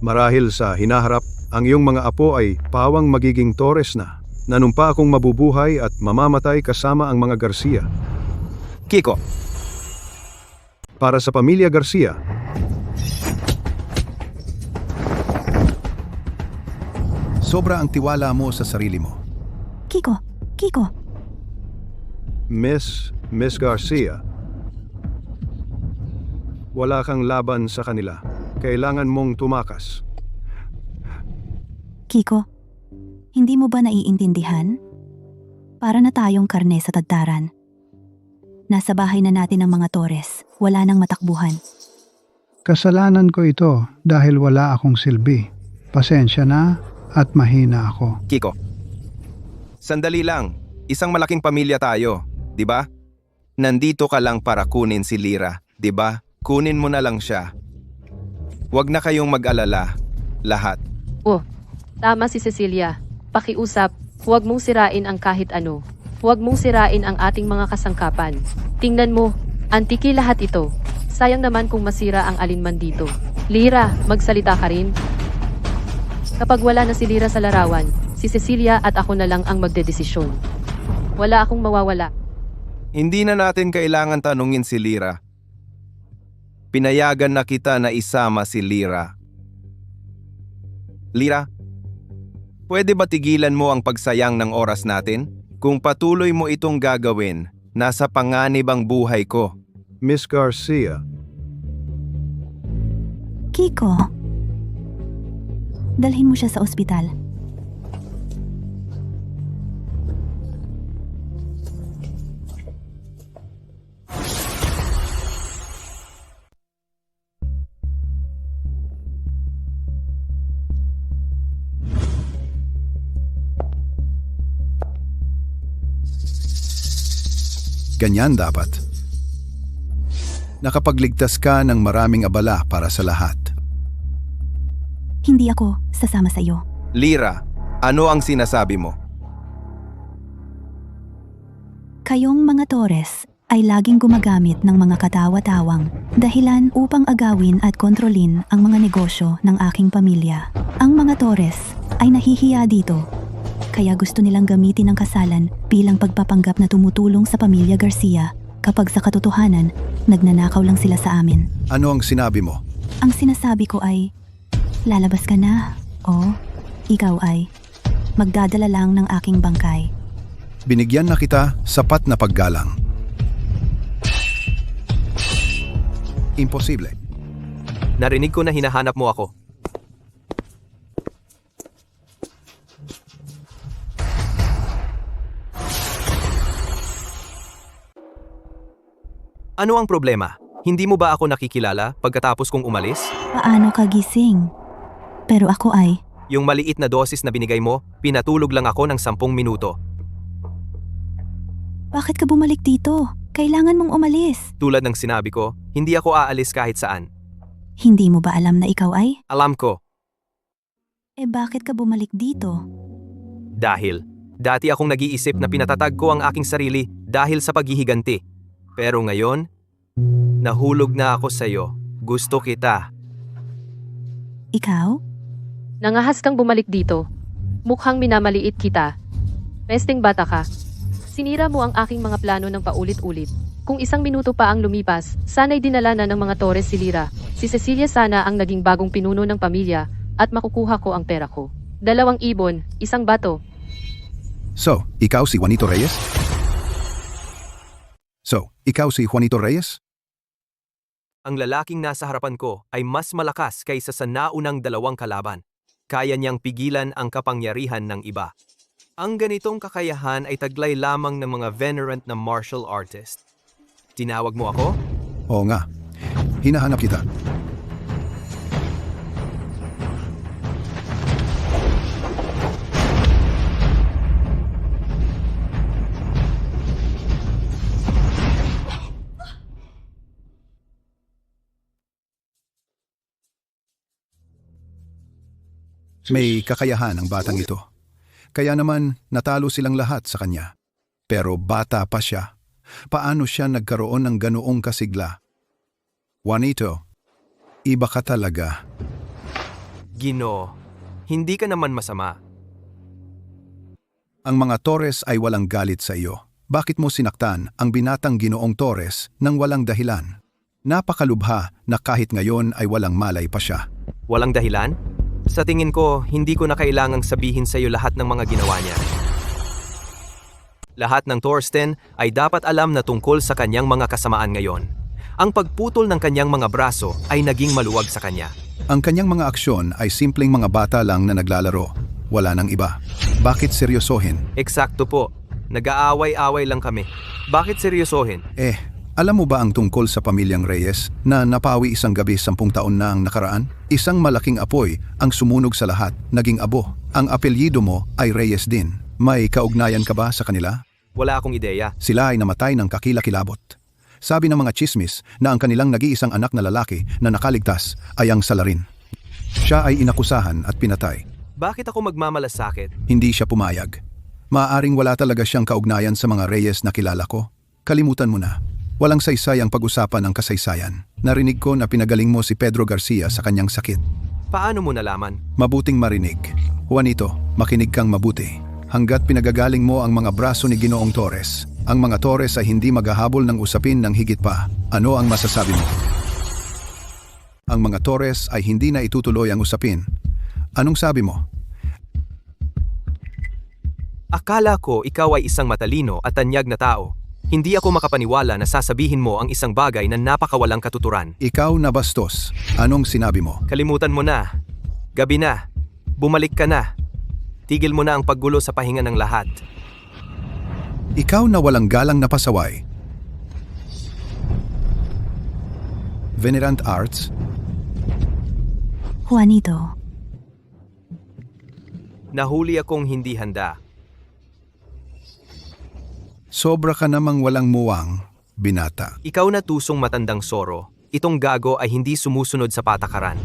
Speaker 1: Marahil sa hinaharap, ang iyong mga apo ay pawang magiging Torres na. Nanumpa akong mabubuhay at mamamatay kasama ang mga Garcia.
Speaker 3: Kiko,
Speaker 1: Para sa pamilya Garcia,
Speaker 10: Sobra ang tiwala mo sa sarili mo.
Speaker 4: Kiko!
Speaker 1: Miss Garcia, wala kang laban sa kanila. Kailangan mong tumakas.
Speaker 4: Kiko, hindi mo ba naiintindihan? Para na tayong karne sa tadtaran. Nasa bahay na natin ang mga Torres. Wala nang matakbuhan.
Speaker 6: Kasalanan ko ito dahil wala akong silbi. Pasensya na at mahina ako.
Speaker 3: Kiko. Sandali lang. Isang malaking pamilya tayo, di ba? Nandito ka lang para kunin si Lira, di ba? Kunin mo na lang siya. Huwag na kayong mag-alala. Lahat.
Speaker 5: Oh, tama si Cecilia. Pakiusap, huwag mong sirain ang kahit ano. Huwag mong sirain ang ating mga kasangkapan. Tingnan mo, antiki lahat ito. Sayang naman kung masira ang alinman dito. Lira, magsalita ka rin. Kapag wala na si Lira sa larawan, si Cecilia at ako na lang ang magdedesisyon. Wala akong mawawala.
Speaker 3: Hindi na natin kailangan tanungin si Lira. Pinayagan na kita na isama si Lira. Lira, pwede ba tigilan mo ang pagsayang ng oras natin? Kung patuloy mo itong gagawin, nasa panganib ang buhay ko.
Speaker 1: Miss Garcia,
Speaker 4: Kiko, dalhin mo siya sa ospital.
Speaker 10: Ganyan dapat. Nakapagligtas ka ng maraming abala para sa lahat.
Speaker 4: Hindi ako sasama sa iyo.
Speaker 3: Lira, ano ang sinasabi mo?
Speaker 4: Kayong mga Torres ay laging gumagamit ng mga katawa-tawang dahilan upang agawin at kontrolin ang mga negosyo ng aking pamilya. Ang mga Torres ay nahihiya dito, kaya gusto nilang gamitin ang kasalan bilang pagpapanggap na tumutulong sa pamilya Garcia kapag sa katotohanan, nagnanakaw lang sila sa amin.
Speaker 10: Ano ang sinabi mo?
Speaker 4: Ang sinasabi ko ay, lalabas ka na o ikaw ay magdadala lang ng aking bangkay.
Speaker 10: Binigyan na kita sapat na paggalang. Imposible.
Speaker 2: Narinig ko na hinahanap mo ako. Ano ang problema? Hindi mo ba ako nakikilala pagkatapos kong umalis?
Speaker 4: Paano ka gising? Pero ako ay,
Speaker 2: Yung maliit na dosis na binigay mo, pinatulog lang ako ng 10 minuto.
Speaker 4: bakit ka bumalik dito? Kailangan mong umalis.
Speaker 2: Tulad ng sinabi ko, hindi ako aalis kahit saan.
Speaker 4: Hindi mo ba alam na ikaw ay?
Speaker 2: Alam ko,
Speaker 4: Bakit ka bumalik dito?
Speaker 2: dahil dati akong nag-iisip na pinatatag ko ang aking sarili dahil sa paghihiganti. Pero ngayon, nahulog na ako sa'yo. Gusto kita.
Speaker 4: Ikaw?
Speaker 5: Nangahas kang bumalik dito. Mukhang minamaliit kita. Pesting bata ka. Sinira mo ang aking mga plano ng paulit-ulit. Kung 1 minuto pa ang lumipas, sana'y dinala na ng mga Torres si Lira. Si Cecilia sana ang naging bagong pinuno ng pamilya at makukuha ko ang pera ko. 2 ibon, 1 bato.
Speaker 10: So, ikaw si Juanito Reyes?
Speaker 2: Ang lalaking nasa harapan ko ay mas malakas kaysa sa naunang 2 kalaban. Kaya niyang pigilan ang kapangyarihan ng iba. Ang ganitong kakayahan ay taglay lamang ng mga venerant na martial artist. Tinawag mo ako?
Speaker 10: Oo nga. Hinahanap kita. May kakayahan ang batang ito. Kaya naman natalo silang lahat sa kanya. Pero bata pa siya. Paano siya nagkaroon ng ganoong kasigla? Juanito, iba ka talaga.
Speaker 2: Ginoo, hindi ka naman masama.
Speaker 10: Ang mga Torres ay walang galit sa iyo. Bakit mo sinaktan ang binatang Ginoong Torres nang walang dahilan? Napakalubha na kahit ngayon ay walang malay pa siya.
Speaker 2: Walang dahilan? Sa tingin ko, hindi ko na kailangang sabihin sa iyo lahat ng mga ginawa niya. Lahat ng Torsten ay dapat alam na tungkol sa kanyang mga kasamaan ngayon. Ang pagputol ng kanyang mga braso ay naging maluwag sa kanya.
Speaker 10: Ang kanyang mga aksyon ay simpleng mga bata lang na naglalaro. Wala nang iba. Bakit seryosohin?
Speaker 2: Eksakto po. Nag-aaway-away lang kami. Bakit seryosohin?
Speaker 10: Alam mo ba ang tungkol sa pamilyang Reyes na napawi isang gabi 10 taon na ang nakaraan? Isang malaking apoy ang sumunog sa lahat, naging abo. Ang apelyido mo ay Reyes din. May kaugnayan ka ba sa kanila?
Speaker 2: Wala akong ideya.
Speaker 10: Sila ay namatay ng kakilakilabot. Sabi ng mga chismis na ang kanilang nag-iisang anak na lalaki na nakaligtas ay ang Salarin. Siya ay inakusahan at pinatay.
Speaker 2: Bakit ako magmamalasakit?
Speaker 10: Hindi siya pumayag. Maaaring wala talaga siyang kaugnayan sa mga Reyes na kilala ko. Kalimutan mo na. Walang saysay ang pag-usapan ng kasaysayan. Narinig ko na pinagaling mo si Pedro Garcia sa kanyang sakit.
Speaker 2: Paano mo nalaman?
Speaker 10: Mabuting marinig. Juanito, makinig kang mabuti. Hanggat pinagagaling mo ang mga braso ni Ginoong Torres, ang mga Torres ay hindi maghahabol ng usapin ng higit pa. Ano ang masasabi mo? Ang mga Torres ay hindi na itutuloy ang usapin. Anong sabi mo?
Speaker 2: Akala ko ikaw ay isang matalino at tanyag na tao. Hindi ako makapaniwala na sasabihin mo ang isang bagay na napakawalang katuturan.
Speaker 10: Ikaw na bastos. Anong sinabi mo?
Speaker 2: Kalimutan mo na. Gabi na. Bumalik ka na. Tigil mo na ang paggulo sa pahinga ng lahat.
Speaker 10: Ikaw na walang galang na pasaway. Venerant Arts?
Speaker 4: Juanito,
Speaker 2: Nahuli akong hindi handa.
Speaker 10: Sobra ka namang walang muwang, binata.
Speaker 2: Ikaw na tusong matandang soro. Itong gago ay hindi sumusunod sa patakaran.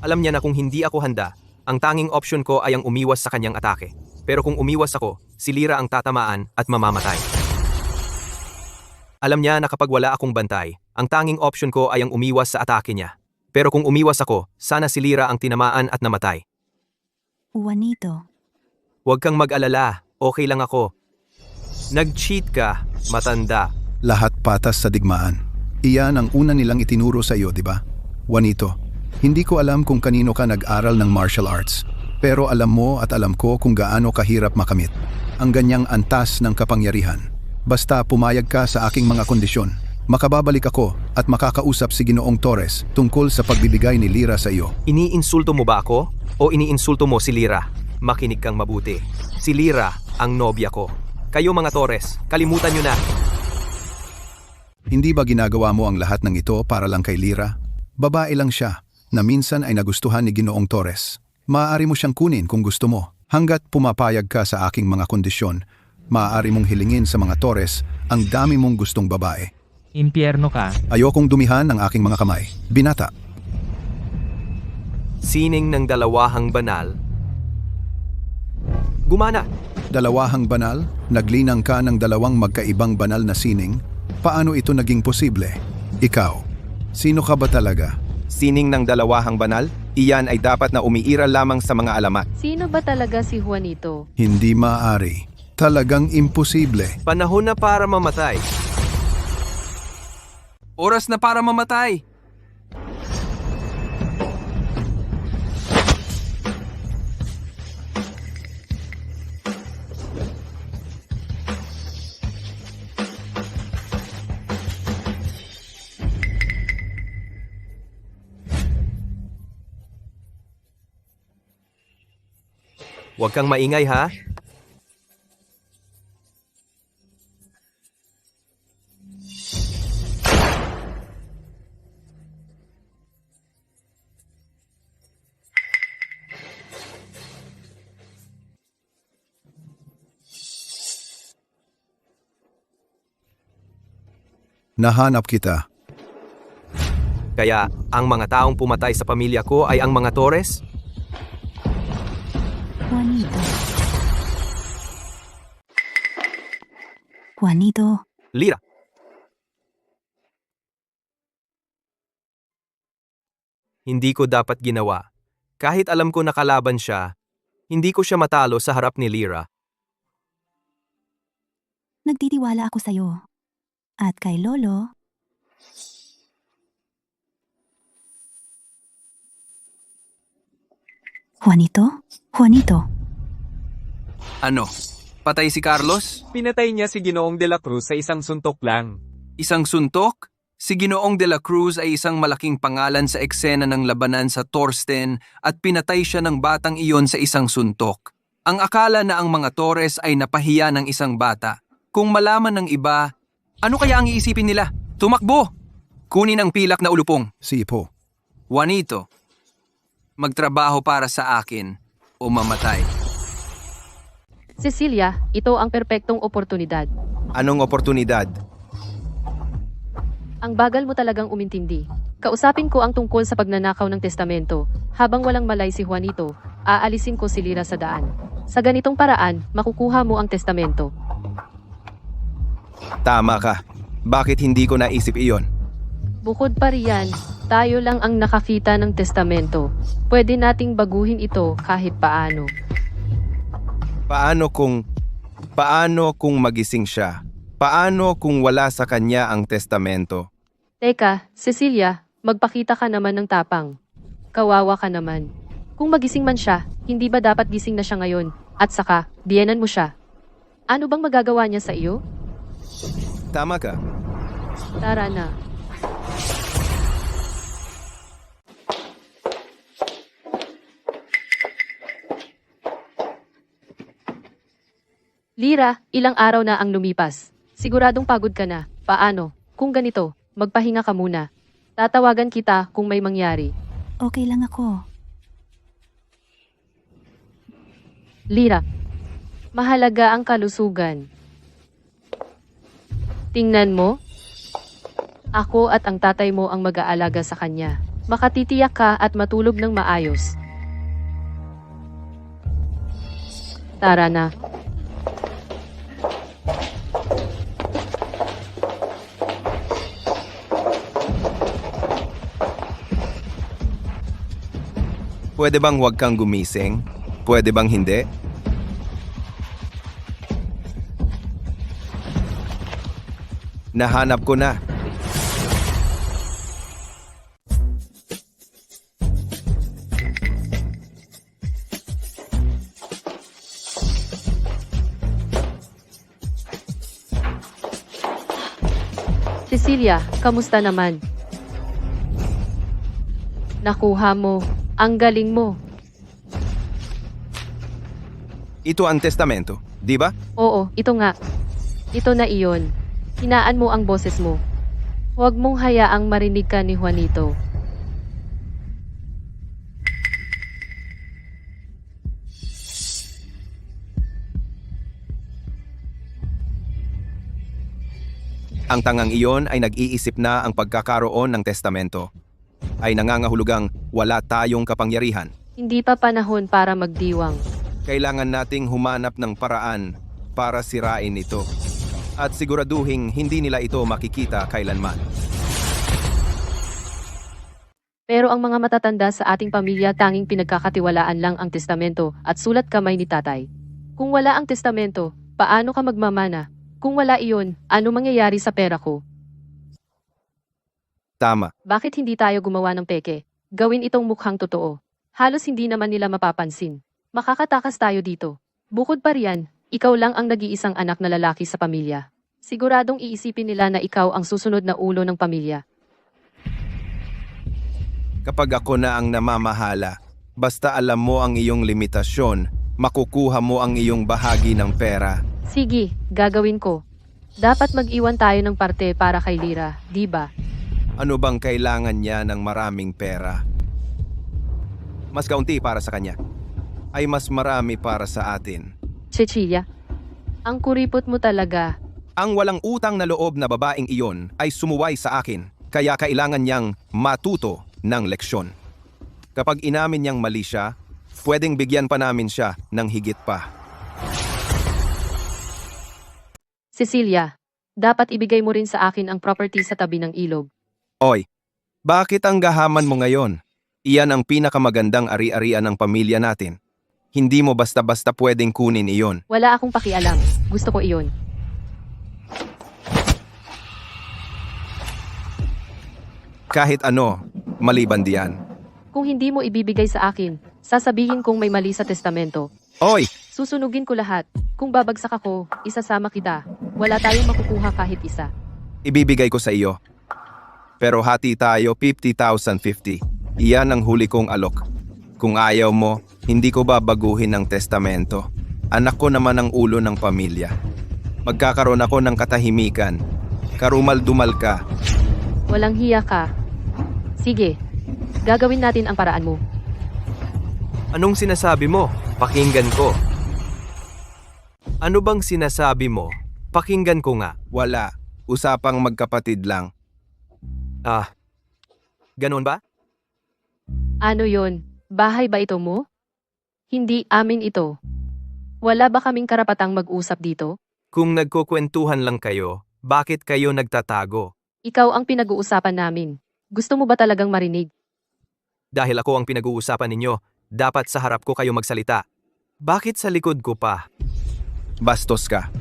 Speaker 2: Alam niya na kung hindi ako handa, ang tanging opsyon ko ay ang umiwas sa kanyang atake. Pero kung umiwas ako, si Lyra ang tatamaan at mamamatay. Alam niya na kapag wala akong bantay, ang tanging opsyon ko ay ang umiwas sa atake niya. Pero kung umiwas ako, sana si Lyra ang tinamaan at namatay.
Speaker 4: Juanito,
Speaker 2: Huwag kang mag-alala, okay lang ako. Nag-cheat ka, matanda.
Speaker 10: Lahat patas sa digmaan. Iyan ang una nilang itinuro sa iyo, di ba? Juanito, hindi ko alam kung kanino ka nag-aral ng martial arts. Pero alam mo at alam ko kung gaano kahirap makamit ang ganyang antas ng kapangyarihan. Basta pumayag ka sa aking mga kondisyon, makababalik ako at makakausap si Ginoong Torres tungkol sa pagbibigay ni Lyra sa iyo.
Speaker 2: Iniinsulto mo ba ako? O iniinsulto mo si Lyra? Makinig kang mabuti. Si Lyra ang nobya ko. Kayo mga Torres, kalimutan nyo na.
Speaker 10: Hindi ba ginagawa mo ang lahat ng ito para lang kay Lyra? Babae lang siya na minsan ay nagustuhan ni Ginoong Torres. Maaari mo siyang kunin kung gusto mo. Hanggat pumapayag ka sa aking mga kondisyon, maaari mong hilingin sa mga Torres ang dami mong gustong babae.
Speaker 7: Impyerno ka.
Speaker 10: Ayokong dumihan ng aking mga kamay. Binata.
Speaker 2: Sining ng dalawahang banal. Gumana.
Speaker 10: Dalawahang banal? Naglinang ka ng dalawang magkaibang banal na sining? Paano ito naging posible? Ikaw, sino ka ba talaga?
Speaker 3: Sining ng dalawahang banal? Iyan ay dapat na umiiral lamang sa mga alamat.
Speaker 5: Sino ba talaga si Juanito?
Speaker 10: Hindi maaari. Talagang imposible.
Speaker 2: Panahon na para mamatay. Oras na para mamatay. Huwag kang maingay ha.
Speaker 10: Nahanap kita.
Speaker 2: Kaya, ang mga taong pumatay sa pamilya ko ay ang mga Torres?
Speaker 4: Juanito. Juanito,
Speaker 2: Lyra. Hindi ko dapat ginawa. Kahit alam ko nakalaban siya, hindi ko siya matalo sa harap ni Lyra.
Speaker 4: nagtitiwala ako sa'yo. At kay Lolo, Juanito? Juanito?
Speaker 3: Ano? Patay si Carlos?
Speaker 8: Pinatay niya si Ginoong de la Cruz sa isang suntok lang.
Speaker 3: Isang suntok? Si Ginoong de la Cruz ay isang malaking pangalan sa eksena ng labanan sa Torsten at pinatay siya ng batang iyon sa isang suntok. Ang akala na ang mga Torres ay napahiya ng isang bata. Kung malaman ng iba, ano kaya ang iisipin nila? Tumakbo! Kunin ang pilak na ulupong.
Speaker 10: Sipo.
Speaker 3: Juanito, magtrabaho para sa akin o mamatay.
Speaker 5: Cecilia, ito ang perpektong oportunidad.
Speaker 3: Anong oportunidad?
Speaker 5: Ang bagal mo talagang umintindi. Kausapin ko ang tungkol sa pagnanakaw ng testamento. Habang walang malay si Juanito, aalisin ko si Lyra sa daan. Sa ganitong paraan, makukuha mo ang testamento.
Speaker 3: Tama ka. Bakit hindi ko naisip iyon?
Speaker 5: Bukod pa riyan, tayo lang ang nakakita ng testamento. Pwede nating baguhin ito kahit paano.
Speaker 3: Paano kung magising siya? Paano kung wala sa kanya ang testamento?
Speaker 5: Teka, Cecilia, magpakita ka naman ng tapang. Kawawa ka naman. Kung magising man siya, hindi ba dapat gising na siya ngayon? At saka, diyanan mo siya. Ano bang magagawa niya sa iyo?
Speaker 3: Tama ka.
Speaker 5: Tara na. Lyra, ilang araw na ang lumipas. Siguradong pagod ka na. Paano? Kung ganito, magpahinga ka muna. Tatawagan kita kung may mangyari.
Speaker 4: okay lang ako.
Speaker 5: Lyra, mahalaga ang kalusugan. Tingnan mo, ako at ang tatay mo ang mag-aalaga sa kanya. Makatitiyak ka at matulog ng maayos. Tara na.
Speaker 3: Pwede bang huwag kang gumising? Pwede bang hindi? Nahanap ko na.
Speaker 5: Cecilia, kamusta naman? Nakuha mo. Ang galing mo.
Speaker 3: Ito ang testamento, di ba?
Speaker 5: Oo, ito nga. Ito na iyon. Hinaan mo ang boses mo. Huwag mong hayaang marinig ka ni Juanito.
Speaker 3: Ang tangang iyon ay nag-iisip na ang pagkakaroon ng testamento. Ay nangangahulugang wala tayong kapangyarihan.
Speaker 5: Hindi pa panahon para magdiwang.
Speaker 3: Kailangan nating humanap ng paraan para sirain ito. At siguraduhin hindi nila ito makikita kailanman.
Speaker 5: Pero ang mga matatanda sa ating pamilya tanging pinagkakatiwalaan lang ang testamento at sulat kamay ni tatay. Kung wala ang testamento, paano ka magmamana? Kung wala iyon, ano mangyayari sa pera ko?
Speaker 3: Tama.
Speaker 5: Bakit hindi tayo gumawa ng peke? Gawin itong mukhang totoo. Halos hindi naman nila mapapansin. Makakatakas tayo dito. Bukod pa riyan, ikaw lang ang nag-iisang anak na lalaki sa pamilya. Siguradong iisipin nila na ikaw ang susunod na ulo ng pamilya.
Speaker 3: Kapag ako na ang namamahala, basta alam mo ang iyong limitasyon, makukuha mo ang iyong bahagi ng pera.
Speaker 5: Sige, gagawin ko. Dapat mag-iwan tayo ng parte para kay Lira, di ba?
Speaker 3: Ano bang kailangan niya ng maraming pera? Mas kaunti para sa kanya. Ay mas marami para sa atin.
Speaker 5: Cecilia, ang kuripot mo talaga.
Speaker 3: Ang walang utang na loob na babaeng iyon ay sumuway sa akin, kaya kailangan niyang matuto ng leksyon. Kapag inamin niyang mali siya, pwedeng bigyan pa namin siya ng higit pa.
Speaker 5: Cecilia, dapat ibigay mo rin sa akin ang property sa tabi ng ilog.
Speaker 3: Oy, bakit ang gahaman mo ngayon? Iyan ang pinakamagandang ari-arian ng pamilya natin. Hindi mo basta-basta pwedeng kunin iyon.
Speaker 5: Wala akong pakialam. Gusto ko iyon.
Speaker 3: Kahit ano, maliban diyan.
Speaker 5: Kung hindi mo ibibigay sa akin, sasabihin kong may mali sa testamento.
Speaker 3: Oy,
Speaker 5: Susunugin ko lahat. Kung babagsak ako, isasama kita. Wala tayong makukuha kahit isa.
Speaker 3: ibibigay ko sa iyo. Pero hati tayo 50,050. Iyan ang huli kong alok. Kung ayaw mo, hindi ko babaguhin ang testamento. Anak ko naman ang ulo ng pamilya. Magkakaroon ako ng katahimikan. Karumal-dumal ka.
Speaker 5: Walang hiya ka. Sige, gagawin natin ang paraan mo.
Speaker 2: Anong sinasabi mo? Pakinggan ko. Ano bang sinasabi mo? Pakinggan ko nga.
Speaker 3: Wala. Usapang magkapatid lang.
Speaker 2: Ah, ganun ba?
Speaker 5: Ano yon? Bahay ba ito mo? Hindi amin ito. Wala ba kaming karapatang mag-usap dito?
Speaker 2: Kung nagkukwentuhan lang kayo, bakit kayo nagtatago?
Speaker 5: Ikaw ang pinag-uusapan namin. Gusto mo ba talagang marinig?
Speaker 2: Dahil ako ang pinag-uusapan ninyo, dapat sa harap ko kayo magsalita. Bakit sa likod ko pa?
Speaker 3: Bastos ka.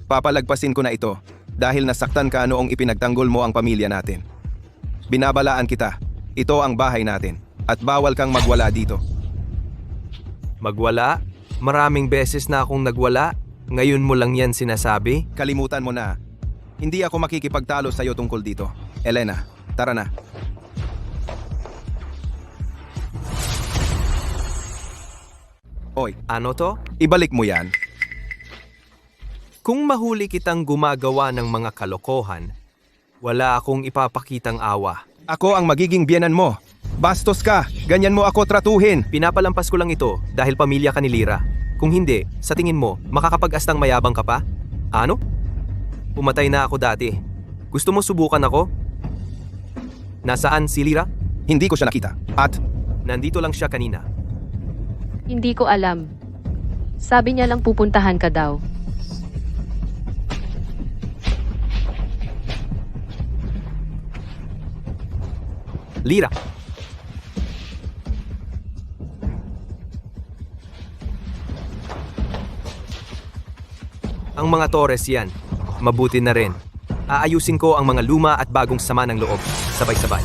Speaker 3: Papalagpasin ko na ito dahil nasaktan ka noong ipinagtanggol mo ang pamilya natin. Binabalaan kita. Ito ang bahay natin at bawal kang magwala dito.
Speaker 2: Magwala? Maraming beses na akong nagwala. Ngayon mo lang yan sinasabi?
Speaker 3: Kalimutan mo na. Hindi ako makikipagtalo sa iyo tungkol dito. Elena, tara na. Oy,
Speaker 2: Ano to?
Speaker 3: ibalik mo yan.
Speaker 2: Kung mahuli kitang gumagawa ng mga kalokohan, wala akong ipapakitang awa.
Speaker 3: Ako ang magiging biyenan mo. Bastos ka. Ganyan mo ako tratuhin.
Speaker 2: Pinapalampas ko lang ito dahil pamilya ka ni Lira. Kung hindi, sa tingin mo, makakapag-astang mayabang ka pa? Ano? Pumatay na ako dati. Gusto mo subukan ako? Nasaan si Lira?
Speaker 3: Hindi ko siya nakita. At
Speaker 2: Nandito lang siya kanina.
Speaker 5: Hindi ko alam. Sabi niya lang pupuntahan ka daw.
Speaker 2: Lira! Ang mga Torres yan. Mabuti na rin. Aayusin ko ang mga luma at bagong sama ng loob. Sabay-sabay.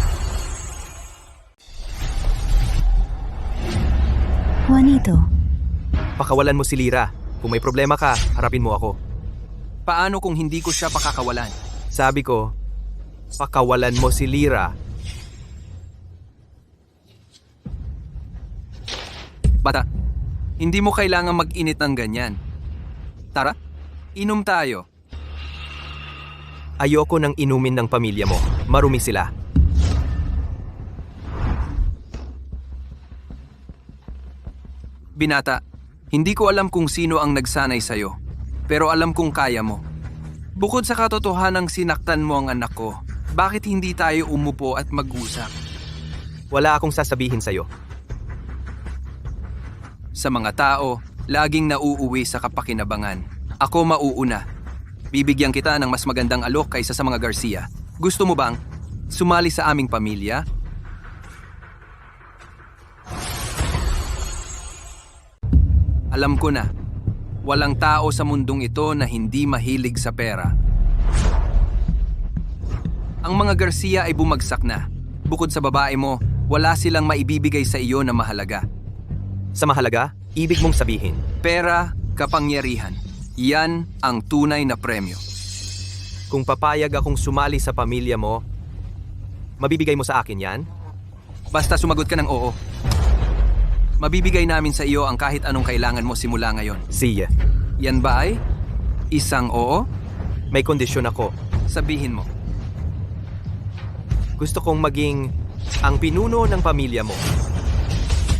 Speaker 4: Juanito,
Speaker 2: Pakawalan mo si Lira. Kung may problema ka, harapin mo ako.
Speaker 3: paano kung hindi ko siya pakakawalan?
Speaker 2: Sabi ko, pakawalan mo si Lira.
Speaker 3: Bata, hindi mo kailangan mag-init ng ganyan. Tara, inom tayo.
Speaker 2: Ayoko nang inumin ng pamilya mo. Marumi sila.
Speaker 3: Binata, hindi ko alam kung sino ang nagsanay sa'yo, pero alam kong kaya mo. Bukod sa katotohanang sinaktan mo ang anak ko, bakit hindi tayo umupo at mag-usap?
Speaker 2: Wala akong sasabihin sa'yo.
Speaker 3: Sa mga tao, laging nauuwi sa kapakinabangan. Ako mauuna. Bibigyan kita ng mas magandang alok kaysa sa mga Garcia. Gusto mo bang sumali sa aming pamilya? Alam ko na, walang tao sa mundong ito na hindi mahilig sa pera. Ang mga Garcia ay bumagsak na. Bukod sa babae mo, wala silang maibibigay sa iyo na mahalaga.
Speaker 2: Sa mahalaga, ibig mong sabihin.
Speaker 3: Pera, kapangyarihan. Yan ang tunay na premyo.
Speaker 2: Kung papayag akong sumali sa pamilya mo, mabibigay mo sa akin yan?
Speaker 3: Basta sumagot ka ng oo. Mabibigay namin sa iyo ang kahit anong kailangan mo simula ngayon.
Speaker 2: Siya.
Speaker 3: Yan ba ay isang oo?
Speaker 2: May kondisyon ako.
Speaker 3: Sabihin mo.
Speaker 2: Gusto kong maging ang pinuno ng pamilya mo.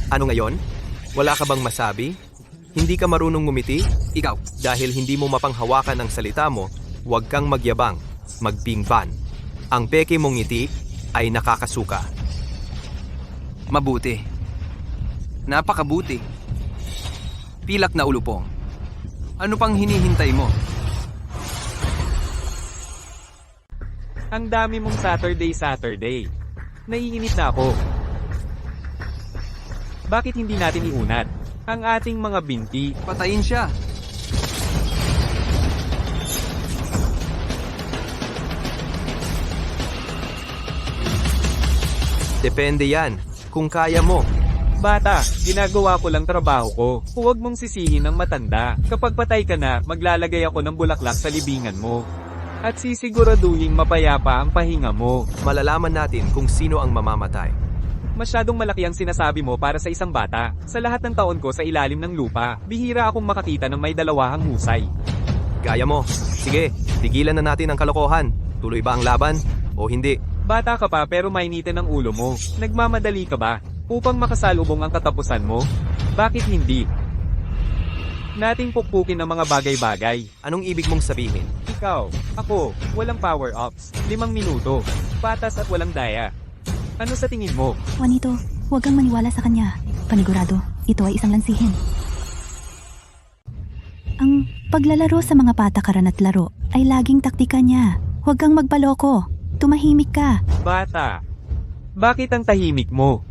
Speaker 2: Ano ngayon? Wala ka bang masabi? Hindi ka marunong ngumiti?
Speaker 3: Ikaw.
Speaker 2: Dahil hindi mo mapanghawakan ang salita mo, huwag kang magyabang, magpingban. Ang peke mong ngiti ay nakakasuka.
Speaker 3: Mabuti. Napakabuti. Pilak na ulupong. Ano pang hinihintay mo?
Speaker 8: Ang dami mong Saturday. Naiinit na ako. Bakit hindi natin iunat ang ating mga binti?
Speaker 3: Patayin siya.
Speaker 2: Depende yan, kung kaya mo.
Speaker 8: Bata, ginagawa ko lang trabaho ko. Huwag mong sisihin ng matanda. Kapag patay ka na, maglalagay ako ng bulaklak sa libingan mo. At sisiguraduhin mapayapa ang pahinga mo.
Speaker 2: Malalaman natin kung sino ang mamamatay.
Speaker 8: Masyadong malaki ang sinasabi mo para sa isang bata. Sa lahat ng taon ko sa ilalim ng lupa, bihira akong makakita ng may dalawahang husay.
Speaker 2: Gaya mo. Sige, tigilan na natin ang kalokohan. Tuloy ba ang laban o hindi?
Speaker 8: Bata ka pa pero mainitin ang ulo mo. Nagmamadali ka ba? Upang makasalubong ang katapusan mo? Bakit hindi? Nating pukpukin ang mga bagay-bagay.
Speaker 2: Anong ibig mong sabihin?
Speaker 8: Ikaw, ako, walang power-ups, 5 minuto, patas at walang daya. Ano sa tingin mo?
Speaker 4: Juanito, huwag kang maniwala sa kanya. Panigurado, ito ay isang lansihin. Ang paglalaro sa mga patakaran at laro ay laging taktika niya. Huwag kang magpaloko. Tumahimik ka.
Speaker 8: Bata, bakit ang tahimik mo?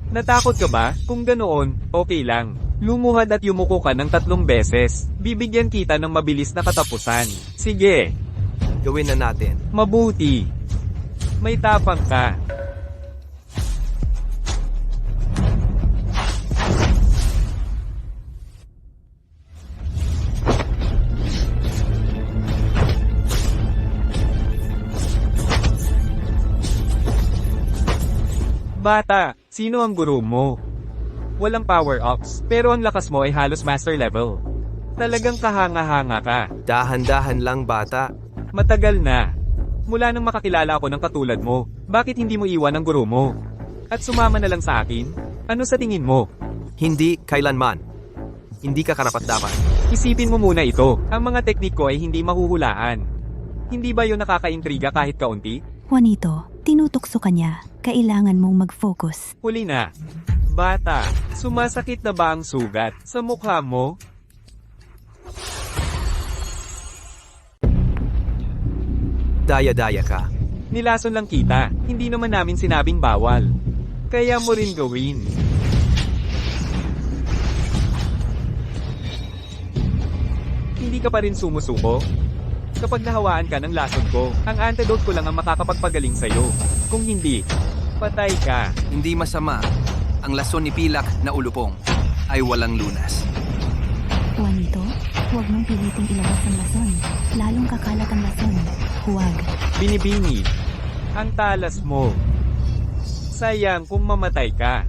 Speaker 8: Natakot ka ba? Kung ganoon, okay lang. Lumuhad at yumuko ka ng 3 beses. Bibigyan kita ng mabilis na katapusan. Sige,
Speaker 2: Gawin na natin.
Speaker 8: mabuti. May tapang ka. Bata, sino ang guro mo? Walang power-ups, pero ang lakas mo ay halos master level. Talagang kahanga-hanga ka.
Speaker 2: Dahan-dahan lang, bata.
Speaker 8: Matagal na. Mula nang makakilala ako ng katulad mo, bakit hindi mo iwan ang guro mo? At sumama na lang sa akin? Ano sa tingin mo?
Speaker 2: Hindi kailanman. Hindi ka karapat-dapat.
Speaker 8: Isipin mo muna ito, ang mga teknik ko ay hindi mahuhulaan. Hindi ba yun nakakaintriga kahit kaunti?
Speaker 4: Juanito, tinutokso ka niya. Kailangan mong mag-focus.
Speaker 8: Huli na. Bata, sumasakit na ba ang sugat sa mukha mo?
Speaker 2: Daya-daya ka.
Speaker 8: Nilason lang kita, hindi naman namin sinabing bawal. Kaya mo rin gawin. Hindi ka pa rin sumusuko? Kapag nahawaan ka ng lason ko, ang antidote ko lang ang makakapagpagaling sa'yo. Kung hindi, patay ka.
Speaker 3: Hindi masama. Ang lason ni Pilak na ulupong ay walang lunas.
Speaker 4: Juanito, huwag mong piliting ilabas ang lason. Lalong kakalat ang lason. Huwag.
Speaker 8: Binibini, ang talas mo. Sayang kung mamatay ka.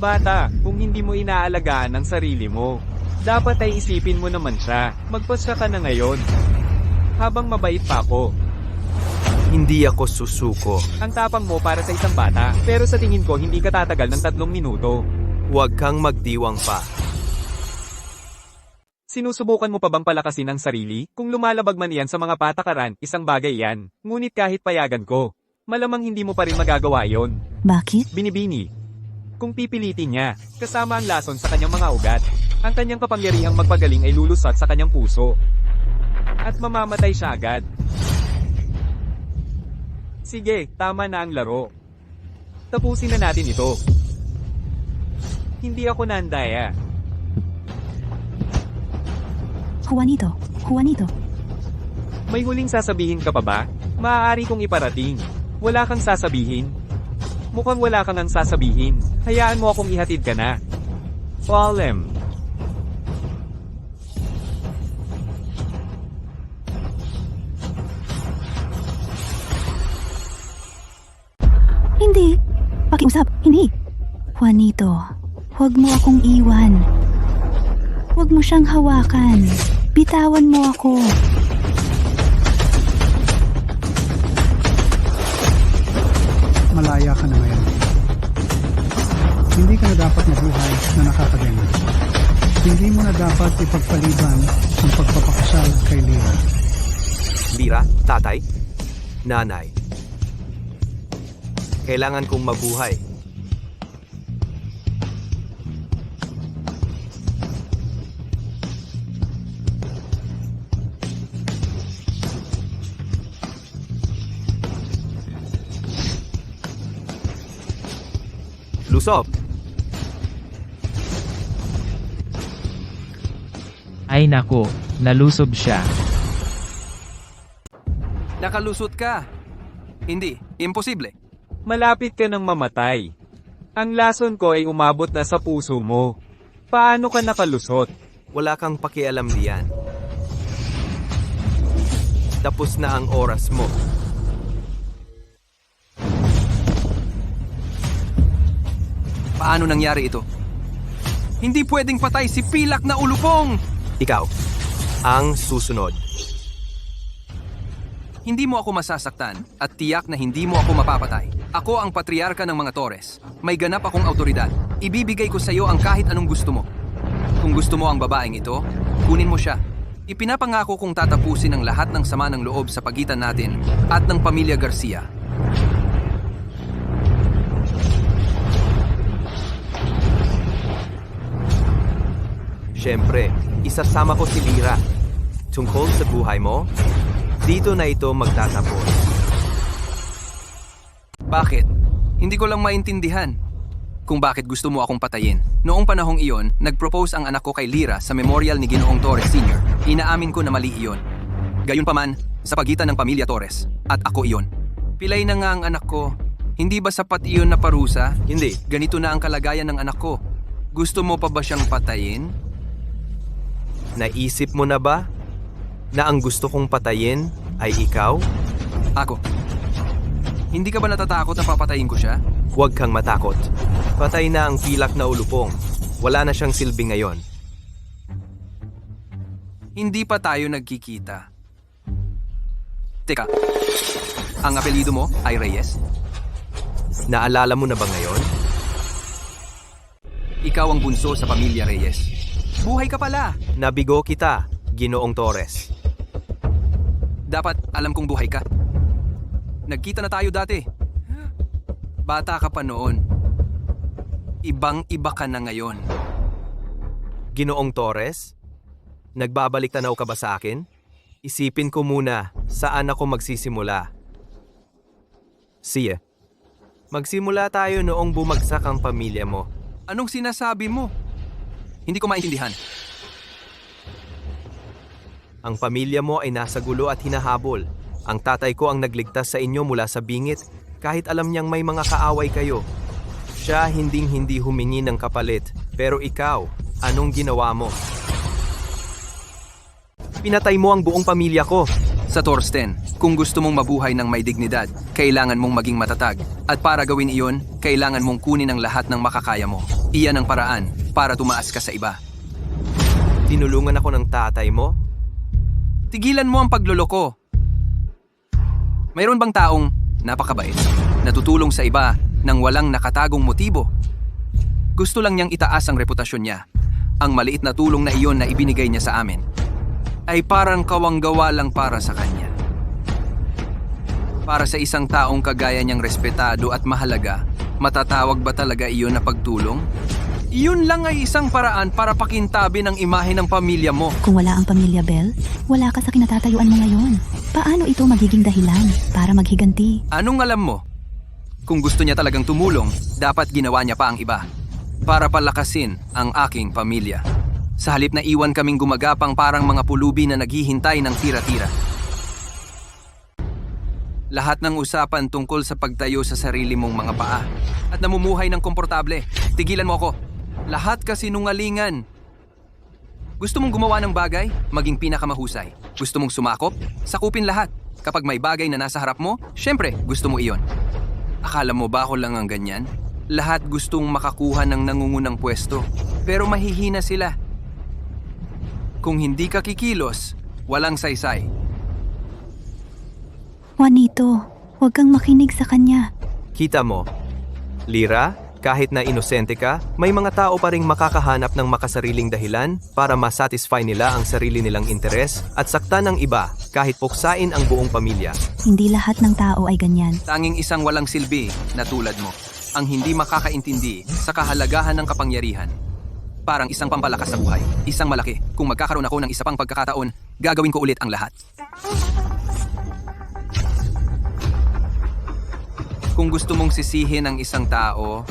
Speaker 8: Bata, kung hindi mo inaalagaan ang sarili mo, dapat ay isipin mo naman siya. Magpasya ka na ngayon. Habang mabait pa ako.
Speaker 2: Hindi ako susuko.
Speaker 8: Ang tapang mo para sa isang bata, pero sa tingin ko hindi ka tatagal ng 3 minuto.
Speaker 2: Huwag kang magdiwang pa.
Speaker 8: Sinusubukan mo pa bang palakasin ang sarili? Kung lumalabag man yan sa mga patakaran, isang bagay yan. Ngunit kahit payagan ko, malamang hindi mo pa rin magagawa yon.
Speaker 4: Bakit?
Speaker 8: Binibini. Kung pipilitin niya, kasama ang lason sa kanyang mga ugat, ang kanyang kapangyarihang magpagaling ay lulusot sa kanyang puso. At mamamatay siya agad. Sige, tama na ang laro. Tapusin na natin ito. Hindi ako nandaya.
Speaker 4: Juanito, Juanito.
Speaker 8: May huling sasabihin ka pa ba? Maaari kong iparating. Wala kang sasabihin. Mukhang wala kang ang sasabihin. Hayaan mo akong ihatid ka na. Paalam.
Speaker 4: Hindi. Pakiusap, hindi. Juanito, huwag mo akong iwan. Huwag mo siyang hawakan. Bitawan mo ako.
Speaker 6: Malaya ka na ngayon. Hindi ka na dapat mabuhay na nakakagana. Hindi mo na dapat ipagpaliban ang pagpapakasal kay Lira.
Speaker 2: Lira, tatay, nanay. Kailangan kong mabuhay. Lusop!
Speaker 7: Ay nako, nalusob siya.
Speaker 3: Nakalusot ka. Hindi, imposible.
Speaker 8: Malapit ka ng mamatay. Ang lason ko ay umabot na sa puso mo. Paano ka nakalusot?
Speaker 2: Wala kang pakialam diyan. Tapos na ang oras mo.
Speaker 3: Paano nangyari ito? Hindi pwedeng patay si Pilak na ulupong!
Speaker 2: Ikaw, ang susunod.
Speaker 3: Hindi mo ako masasaktan at tiyak na hindi mo ako mapapatay. Ako ang patriarka ng mga Torres. May ganap akong autoridad. Ibibigay ko sa iyo ang kahit anong gusto mo. Kung gusto mo ang babaeng ito, kunin mo siya. Ipinapangako kong tatapusin ang lahat ng sama ng loob sa pagitan natin at ng pamilya Garcia.
Speaker 2: Siyempre, isasama ko si Lira. Tungkol sa buhay mo, dito na ito magtatapos.
Speaker 3: Bakit? Hindi ko lang maintindihan kung bakit gusto mo akong patayin. Noong panahong iyon, nag-propose ang anak ko kay Lira sa memorial ni Ginoong Torres Sr. Inaamin ko na mali iyon. Gayunpaman, sa pagitan ng pamilya Torres, at ako iyon. Pilay na nga ang anak ko. Hindi ba sapat iyon na parusa?
Speaker 2: Hindi.
Speaker 3: Ganito na ang kalagayan ng anak ko. Gusto mo pa ba siyang patayin?
Speaker 2: Naisip mo na ba na ang gusto kong patayin ay ikaw?
Speaker 3: Ako. Hindi ka ba natatakot na papatayin ko siya?
Speaker 2: Huwag kang matakot. Patay na ang Pilak na ulupong. Wala na siyang silbi ngayon.
Speaker 3: Hindi pa tayo nagkikita. Teka, ang apelyido mo ay Reyes?
Speaker 2: Naalala mo na ba ngayon?
Speaker 3: Ikaw ang bunso sa pamilya Reyes. Buhay ka pala!
Speaker 2: Nabigo kita, Ginoong Torres.
Speaker 3: Dapat alam kong buhay ka. Nagkita na tayo dati. Bata ka pa noon. Ibang-iba ka na ngayon.
Speaker 2: Ginoong Torres? Nagbabalik tanaw ka ba sa akin? Isipin ko muna, saan ako magsisimula? Sige. Magsimula tayo noong bumagsak ang pamilya mo.
Speaker 3: Anong sinasabi mo? Hindi ko maintindihan.
Speaker 2: Ang pamilya mo ay nasa gulo at hinahabol. Ang tatay ko ang nagligtas sa inyo mula sa bingit kahit alam niyang may mga kaaway kayo. Siya hinding-hindi humingi ng kapalit, pero ikaw, anong ginawa mo? Pinatay mo ang buong pamilya ko.
Speaker 3: Sa Torsten, kung gusto mong mabuhay ng may dignidad, kailangan mong maging matatag. At para gawin iyon, kailangan mong kunin ang lahat ng makakaya mo. Iyan ang paraan para tumaas ka sa iba.
Speaker 2: Tinulungan ako ng tatay mo?
Speaker 3: Tigilan mo ang pagloloko. Mayroon bang taong napakabait, natutulong sa iba nang walang nakatagong motibo? Gusto lang niyang itaas ang reputasyon niya. Ang maliit na tulong na iyon na ibinigay niya sa amin ay parang kawanggawa lang para sa kanya. Para sa isang taong kagaya niyang respetado at mahalaga, matatawag ba talaga iyon na pagtulong? Iyon lang ay isang paraan para pakintabi ng imahe ng pamilya mo.
Speaker 4: Kung wala ang pamilya Bell, wala ka sa kinatatayuan mo ngayon. Paano ito magiging dahilan para maghiganti?
Speaker 3: Anong alam mo? Kung gusto niya talagang tumulong, dapat ginawa niya pa ang iba para palakasin ang aking pamilya. Sa halip na iwan kaming gumagapang parang mga pulubi na naghihintay ng tira-tira. Lahat ng usapan tungkol sa pagtayo sa sarili mong mga paa at namumuhay ng komportable. Tigilan mo ako. Lahat kasinungalingan. Gusto mong gumawa ng bagay, maging pinakamahusay. Gusto mong sumakop, sakupin lahat. Kapag may bagay na nasa harap mo, syempre, gusto mo iyon. Akala mo ba ako lang ang ganyan? Lahat gustong makakuha ng nangungunang pwesto, pero mahihina sila. Kung hindi ka kikilos, walang saysay.
Speaker 4: Juanito, huwag kang makinig sa kanya.
Speaker 2: Kita mo, Lira, kahit na inosente ka, may mga tao pa ring makakahanap ng makasariling dahilan para masatisfy nila ang sarili nilang interes at saktan ng iba kahit puksain ang buong pamilya.
Speaker 4: Hindi lahat ng tao ay ganyan.
Speaker 3: Tanging isang walang silbi na tulad mo, ang hindi makakaintindi sa kahalagahan ng kapangyarihan. Parang isang pampalakas sa buhay, isang malaki. Kung magkakaroon ako ng isa pang pagkakataon, gagawin ko ulit ang lahat. Kung gusto mong sisihin ang isang tao,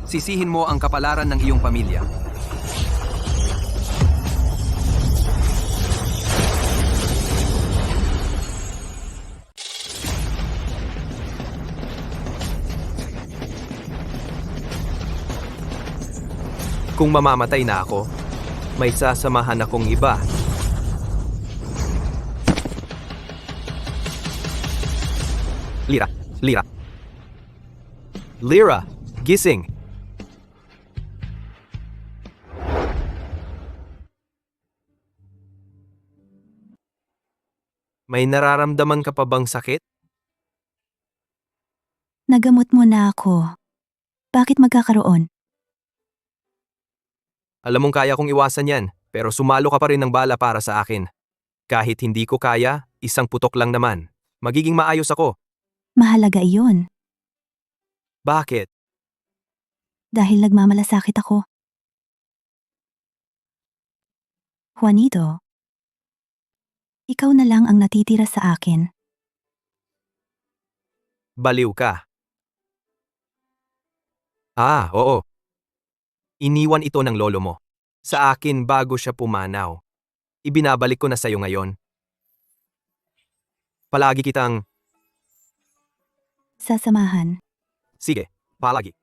Speaker 3: sisihin mo ang kapalaran ng iyong pamilya.
Speaker 2: Kung mamamatay na ako, may sasamahan akong iba. Lira, Lira. Lira, gising. May nararamdaman ka pa bang sakit?
Speaker 4: Nagamot mo na ako. Bakit magkakaroon?
Speaker 2: Alam mong kaya kong iwasan yan, pero sumalo ka pa rin ng bala para sa akin. Kahit hindi ko kaya, isang putok lang naman. Magiging maayos ako.
Speaker 4: Mahalaga iyon.
Speaker 2: Bakit?
Speaker 4: Dahil nagmamalasakit ako. Juanito, ikaw na lang ang natitira sa akin.
Speaker 2: Baliw ka. Oo. Iniwan ito ng lolo mo. Sa akin bago siya pumanaw. Ibinabalik ko na sa'yo ngayon. Palagi kitang...
Speaker 4: Sasamahan.
Speaker 2: Sige, palagi.